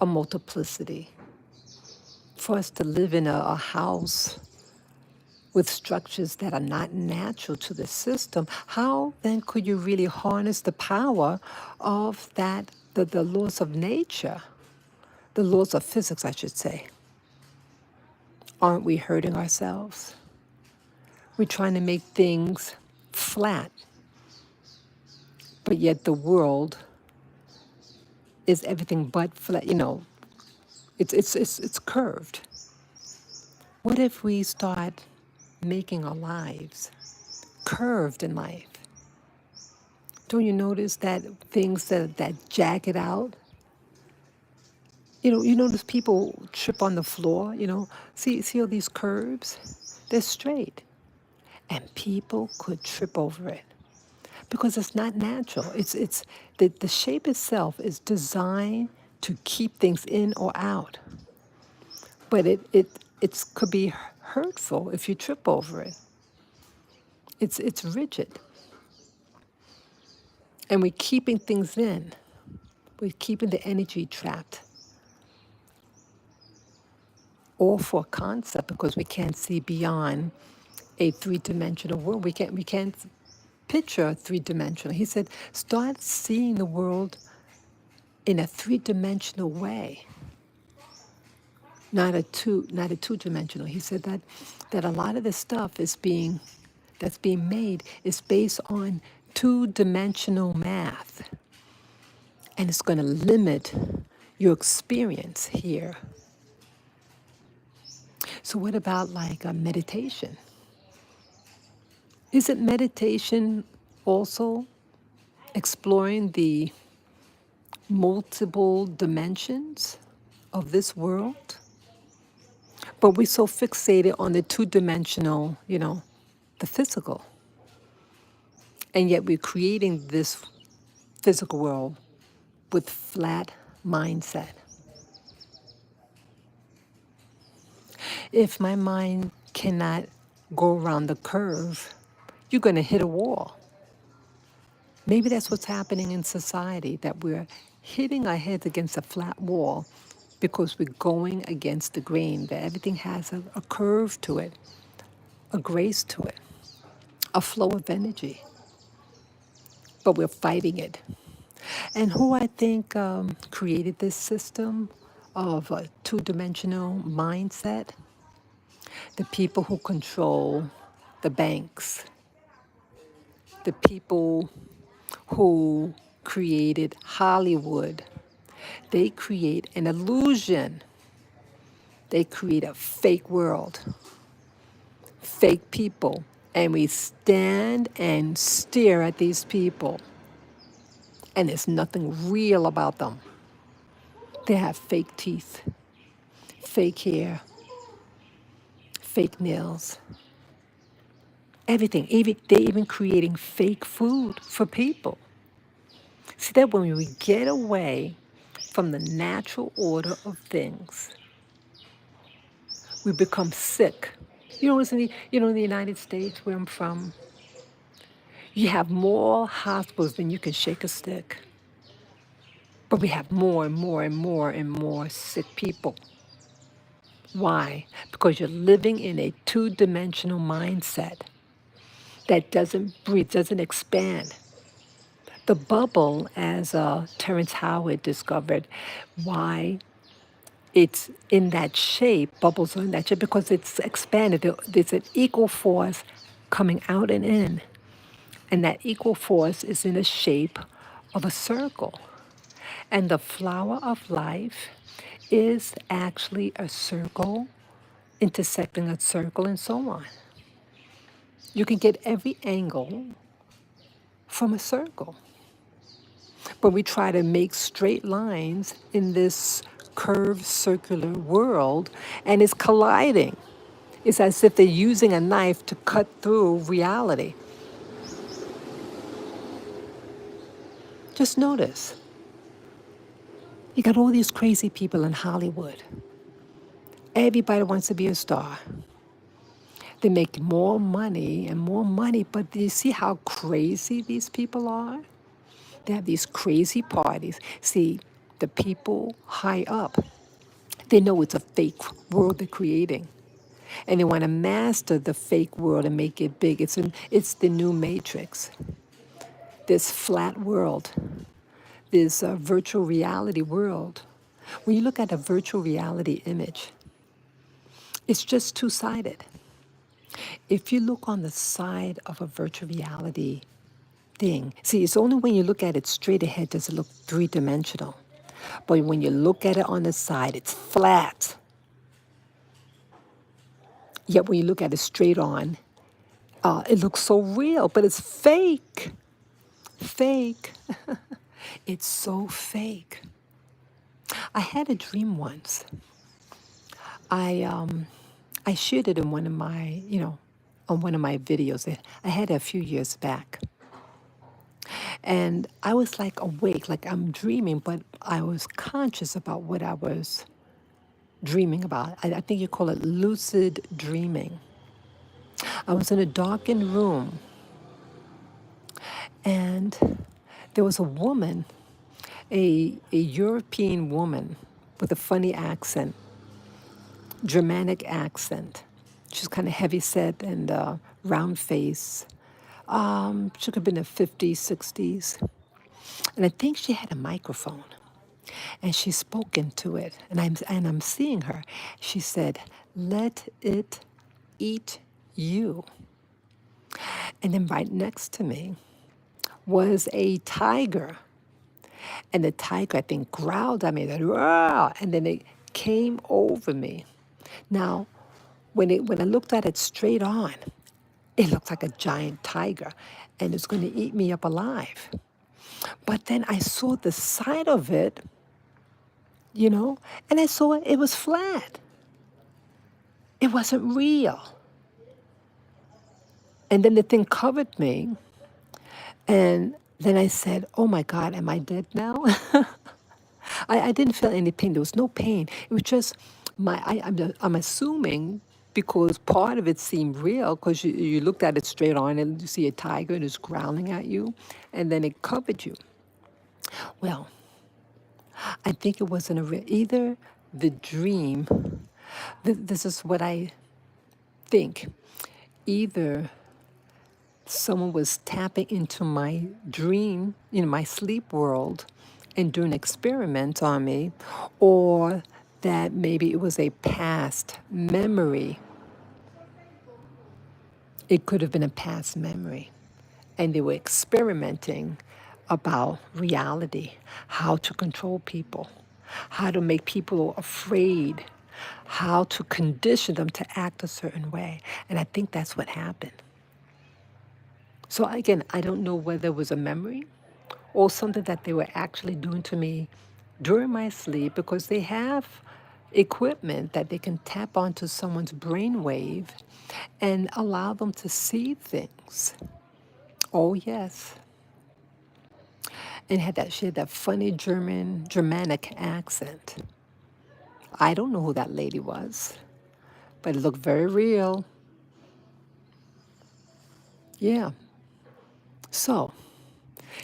a multiplicity, for us to live in a house with structures that are not natural to the system. How then could you really harness the power of that, the laws of nature, the laws of physics, I should say? Aren't we hurting ourselves? We're trying to make things flat, but yet the world is everything but flat. It's curved. What if we start making our lives curved in life? Don't you notice that things that jagged out? You notice people trip on the floor. See all these curves? They're straight, and people could trip over it because it's not natural. It's the shape itself is designed to keep things in or out, but it could be hurtful if you trip over it. It's rigid, and we're keeping things in. We're keeping the energy trapped, all for a concept, because we can't see beyond a three-dimensional world. We can't picture a three-dimensional. He said, start seeing the world in a three-dimensional way, not a two-dimensional. He said that a lot of the stuff that's being made is based on two-dimensional math, and it's going to limit your experience here. So what about like a meditation? Isn't meditation also exploring the multiple dimensions of this world? But we're so fixated on the two-dimensional, the physical. And yet we're creating this physical world with flat mindset. If my mind cannot go around the curve, you're going to hit a wall. Maybe that's what's happening in society, that we're hitting our heads against a flat wall because we're going against the grain, that everything has a curve to it, a grace to it, a flow of energy, but we're fighting it. And who I think created this system of a two-dimensional mindset? The people who control the banks, the people who created Hollywood. They create an illusion. They create a fake world, fake people. And we stand and stare at these people, and there's nothing real about them. They have fake teeth, fake hair, fake nails, everything. Even they're even creating fake food for people. See that when we get away from the natural order of things, we become sick. In the United States, where I'm from, you have more hospitals than you can shake a stick. But we have more and more and more and more sick people. Why? Because you're living in a two-dimensional mindset that doesn't breathe, doesn't expand. The bubble, as Terrence Howard discovered, why it's in that shape, bubbles are in that shape, because it's expanded. There's an equal force coming out and in. And that equal force is in the shape of a circle. And the flower of life is actually a circle, intersecting a circle, and so on. You can get every angle from a circle. But we try to make straight lines in this curved circular world, and it's colliding. It's as if they're using a knife to cut through reality. Just notice, you got all these crazy people in Hollywood. Everybody wants to be a star. They make more money, but do you see how crazy these people are? They have these crazy parties. See, the people high up, they know it's a fake world they're creating. And they want to master the fake world and make it big. It's the new matrix, this flat world, this virtual reality world. When you look at a virtual reality image, it's just two-sided. If you look on the side of a virtual reality thing, see, it's only when you look at it straight ahead does it look three-dimensional. But when you look at it on the side, it's flat. Yet when you look at it straight on, it looks so real, but it's fake. Fake. It's so fake. I had a dream once. I shared it in one of my, on one of my videos. I had it a few years back. And I was like awake, like I'm dreaming, but I was conscious about what I was dreaming about. I think you call it lucid dreaming. I was in a darkened room, and there was a woman, a European woman with a funny accent, Germanic accent. She's kind of heavy set and round face. She could have been in the 50s, 60s. And I think she had a microphone. And she spoke into it. And I'm seeing her. She said, "Let it eat you." And then right next to me was a tiger. And the tiger, I think, growled at me, and then it came over me. Now, when I looked at it straight on, it looked like a giant tiger, and it's going to eat me up alive. But then I saw the side of it, and I saw it was flat. It wasn't real. And then the thing covered me, and then I said, "Oh my God, am I dead now?" I didn't feel any pain. There was no pain. It was just I'm assuming because part of it seemed real because you looked at it straight on and you see a tiger and it's growling at you, and then it covered you. Well, I think it wasn't either the dream. This is what I think. Either someone was tapping into my dream, my sleep world, and doing experiments on me, or that maybe it was a past memory. It could have been a past memory. And they were experimenting about reality, how to control people, how to make people afraid, how to condition them to act a certain way. And I think that's what happened. So again, I don't know whether it was a memory or something that they were actually doing to me during my sleep, because they have equipment that they can tap onto someone's brainwave and allow them to see things. Oh yes. And she had that funny Germanic accent. I don't know who that lady was, but it looked very real. Yeah. So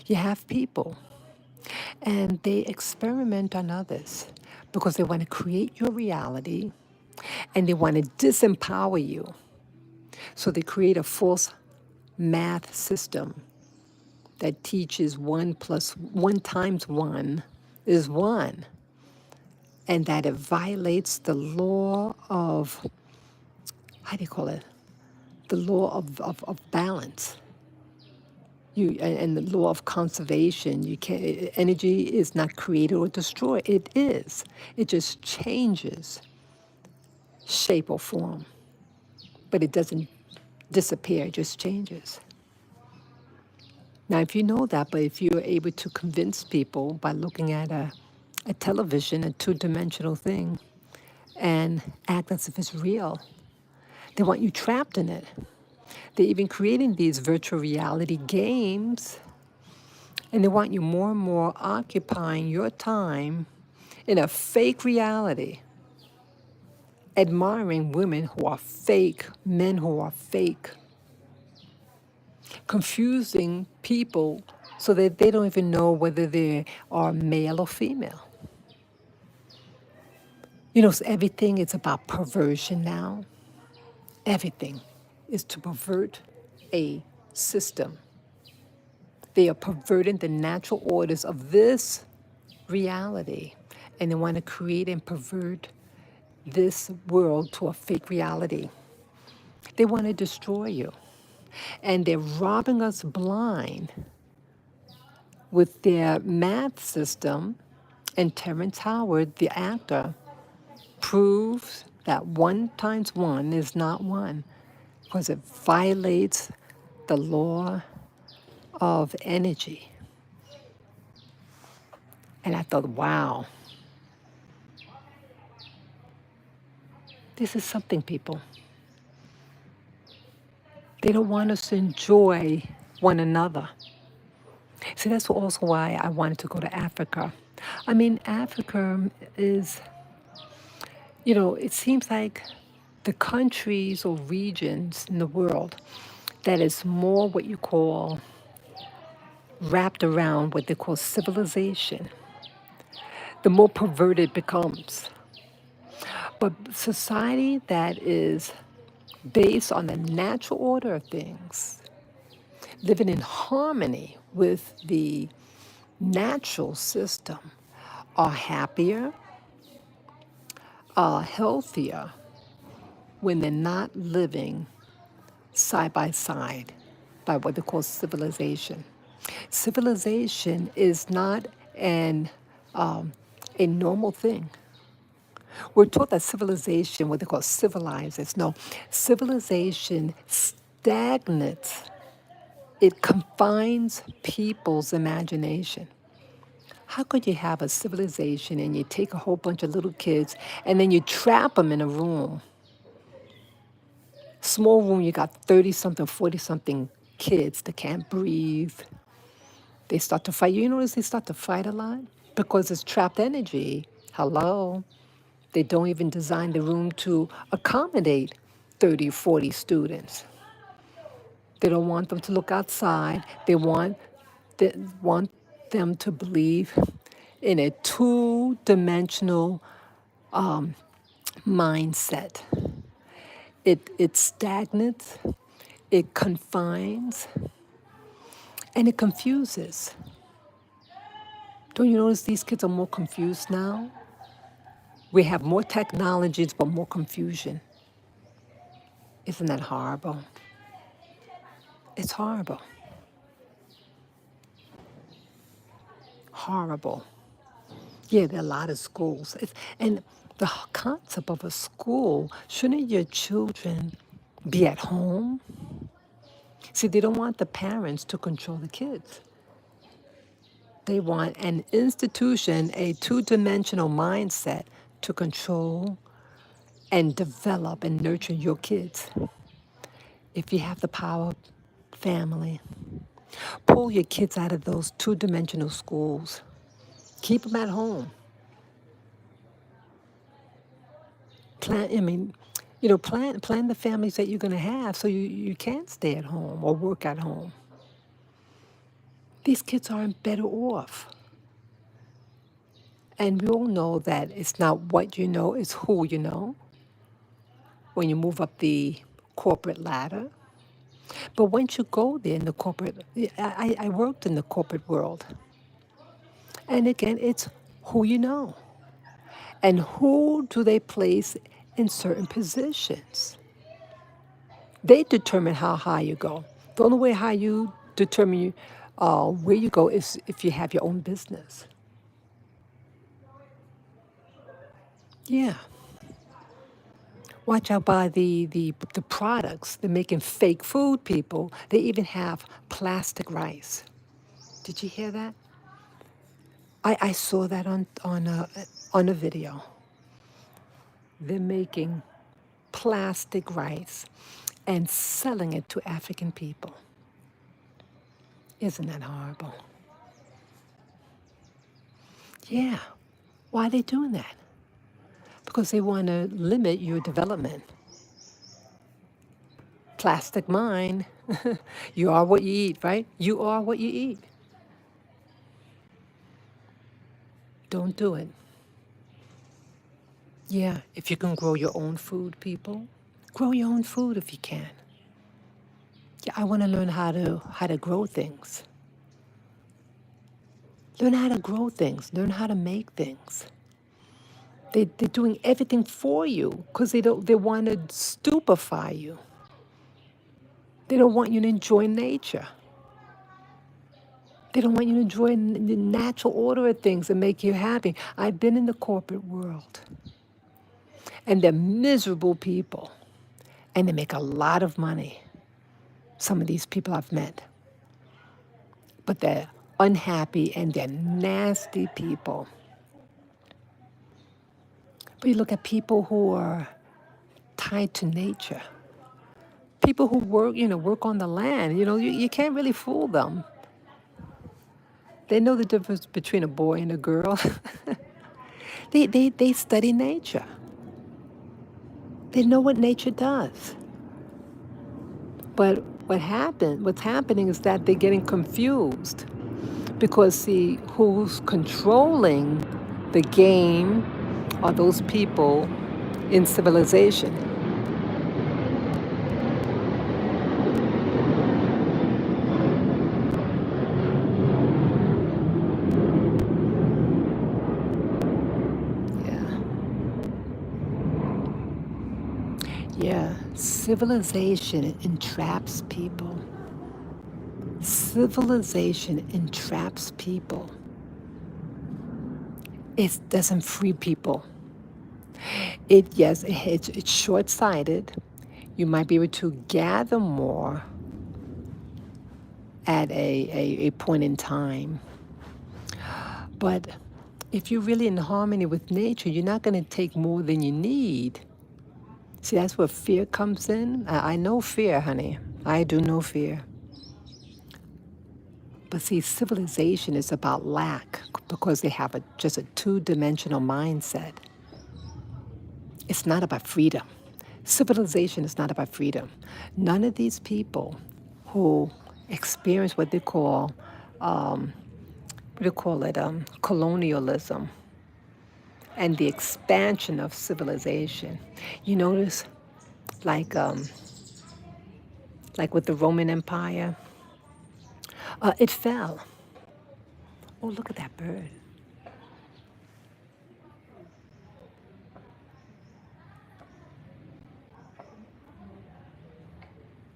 you have people, and they experiment on others because they want to create your reality and they want to disempower you. So they create a false math system that teaches 1 times 1 is 1, and that it violates the law of, how do you call it? The law of balance. And the law of conservation. You can't, energy is not created or destroyed. It is. It just changes shape or form. But it doesn't disappear, it just changes. Now, if you know that, but if you're able to convince people by looking at a television, a two-dimensional thing, and act as if it's real, they want you trapped in it. They're even creating these virtual reality games, and they want you more and more occupying your time in a fake reality, admiring women who are fake, men who are fake, confusing people so that they don't even know whether they are male or female. So everything is about perversion now. Everything is to pervert a system. They are perverting the natural orders of this reality, and they want to create and pervert this world to a fake reality. They want to destroy you, and they're robbing us blind with their math system. And Terrence Howard, the actor, proves that 1 times 1 is not 1 because it violates the law of energy. And I thought, wow, this is something, people. They don't want us to enjoy one another. See, that's also why I wanted to go to Africa. I mean, Africa is, it seems like the countries or regions in the world that is more what you call wrapped around what they call civilization, the more perverted it becomes. But society that is based on the natural order of things, living in harmony with the natural system, are happier, are healthier when they're not living side by side by what they call civilization. Civilization is not a normal thing. We're taught that civilization, what they call civilizes. No, civilization stagnates. It confines people's imagination. How could you have a civilization and you take a whole bunch of little kids and then you trap them in a room? Small room, you got 30-something, 40-something kids that can't breathe. They start to fight. You notice they start to fight a lot? Because it's trapped energy. Hello? They don't even design the room to accommodate 30, 40 students. They don't want them to look outside. They want them to believe in a two-dimensional mindset. It stagnates, it confines, and it confuses. Don't you notice these kids are more confused now? We have more technologies, but more confusion. Isn't that horrible? It's horrible. Horrible. Yeah, there are a lot of schools. And the concept of a school, shouldn't your children be at home? See, they don't want the parents to control the kids. They want an institution, a two-dimensional mindset to control and develop and nurture your kids. If you have the power, family, pull your kids out of those two-dimensional schools. Keep them at home. Plan the families that you're going to have so you can stay at home or work at home. These kids aren't better off. And we all know that it's not what you know, it's who you know when you move up the corporate ladder. But once you go there in the corporate, I worked in the corporate world. And again, it's who you know. And who do they place in certain positions? They determine how high you go. The only way how you determine where you go is if you have your own business. Yeah. Watch out by the products. They're making fake food, people. They even have plastic rice. Did you hear that? I saw that on a video. They're making plastic rice and selling it to African people. Isn't that horrible? Yeah. Why are they doing that? Because they want to limit your development. Plastic mind. You are what you eat, right? You are what you eat. Don't do it. Yeah, if you can grow your own food, people, grow your own food if you can. Yeah, I want to learn how to grow things. Learn how to grow things. Learn how to make things. They're doing everything for you because they want to stupefy you. They don't want you to enjoy nature. They don't want you to enjoy the natural order of things and make you happy. I've been in the corporate world, and they're miserable people, and they make a lot of money. Some of these people I've met, but they're unhappy and they're nasty people. But you look at people who are tied to nature, people who work on the land. You can't really fool them. They know the difference between a boy and a girl. They study nature. They know what nature does. But what's happening is that they're getting confused because see, who's controlling the game are those people in civilization. Yeah. Yeah. Civilization entraps people. Civilization entraps people. It doesn't free people. It's short-sighted. You might be able to gather more at a point in time. But if you're really in harmony with nature, you're not going to take more than you need. See, that's where fear comes in. I know fear, honey. I do know fear. But see, civilization is about lack because they have just a two-dimensional mindset. It's not about freedom. Civilization is not about freedom. None of these people who experience what they call, what do you call it, colonialism and the expansion of civilization. You notice, like, um, like with the Roman Empire, it fell. Oh, look at that bird.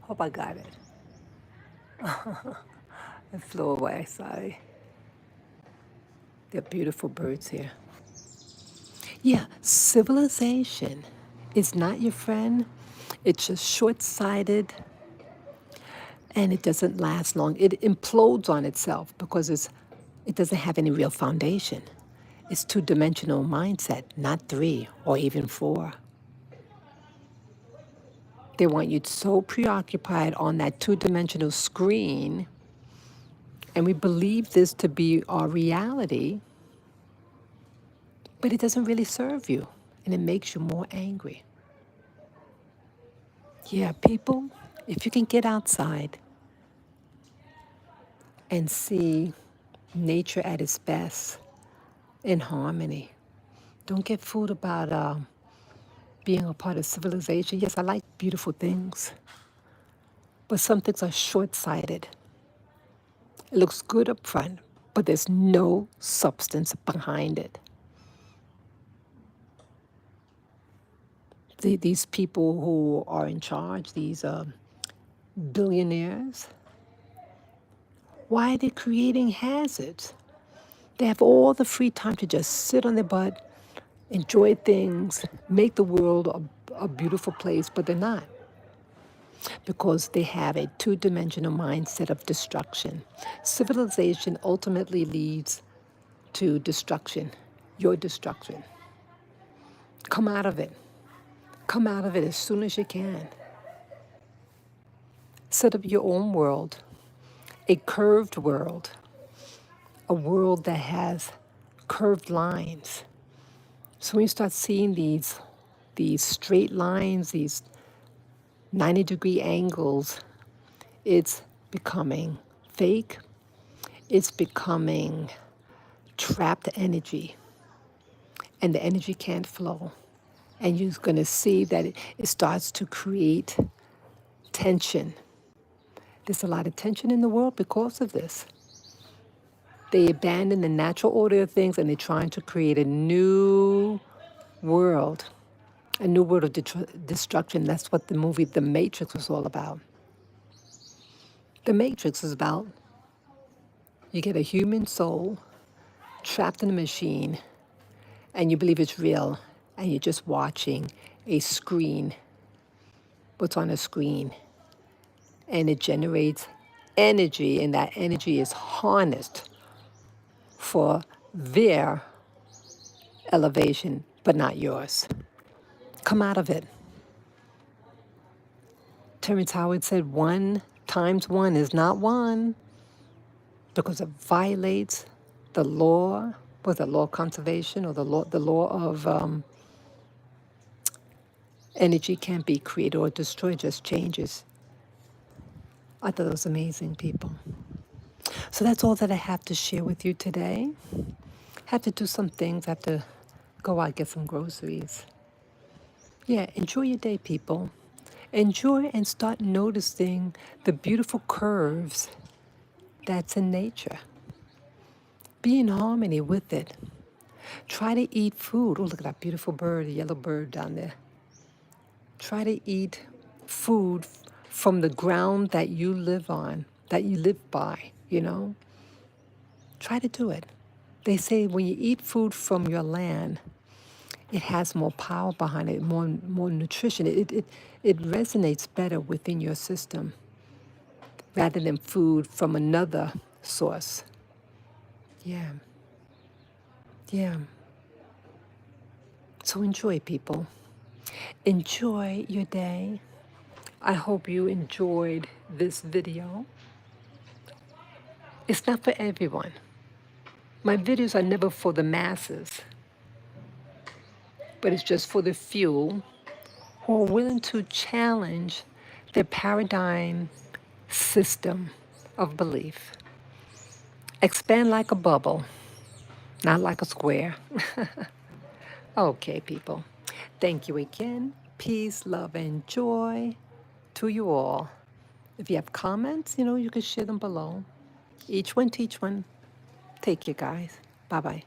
Hope I got it. It flew away, sorry. They're beautiful birds here. Yeah, civilization is not your friend. It's just short sighted and it doesn't last long. It implodes on itself because it doesn't have any real foundation. It's two-dimensional mindset, not three or even four. They want you so preoccupied on that two-dimensional screen, and we believe this to be our reality, but it doesn't really serve you, and it makes you more angry. Yeah, people, if you can get outside and see nature at its best in harmony, don't get fooled about being a part of civilization. Yes, I like beautiful things, but some things are short-sighted. It looks good up front, but there's no substance behind it. These people who are in charge, these billionaires, why are they creating hazards? They have all the free time to just sit on their butt, enjoy things, make the world a beautiful place, but they're not because they have a two-dimensional mindset of destruction. Civilization ultimately leads to destruction, your destruction. Come out of it. Come out of it as soon as you can. Set up your own world, a curved world, a world that has curved lines. So when you start seeing these straight lines, these 90-degree angles, it's becoming fake. It's becoming trapped energy, and the energy can't flow. And you're going to see that it starts to create tension. There's a lot of tension in the world because of this. They abandon the natural order of things and they're trying to create world, a new world of destruction. That's what the movie The Matrix was all about. The Matrix is about you get a human soul trapped in a machine and you believe it's real and you're just watching a screen, what's on a screen, and it generates energy, and that energy is harnessed for their elevation, but not yours. Come out of it. Terrence Howard said 1 times 1 is not 1 because it violates the law, was it law of conservation or the law of energy can't be created or destroyed, just changes. I thought it was amazing, people. So that's all that I have to share with you today. Have to do some things. Have to go out, get some groceries. Yeah, enjoy your day, people. Enjoy and start noticing the beautiful curves that's in nature. Be in harmony with it. Try to eat food. Oh, look at that beautiful bird, the yellow bird down there. Try to eat food from the ground that you live on, that you live by, you know. Try to do it. They say when you eat food from your land, it has more power behind it, more nutrition. It resonates better within your system rather than food from another source. Yeah. Yeah. So enjoy, people. Enjoy your day. I hope you enjoyed this video. It's not for everyone. My videos are never for the masses, but it's just for the few who are willing to challenge their paradigm system of belief. Expand like a bubble, not like a square. Okay, people. Thank you again. Peace, love, and joy to you all. If you have comments, you can share them below. Each one teach one. Take care, guys. Bye bye.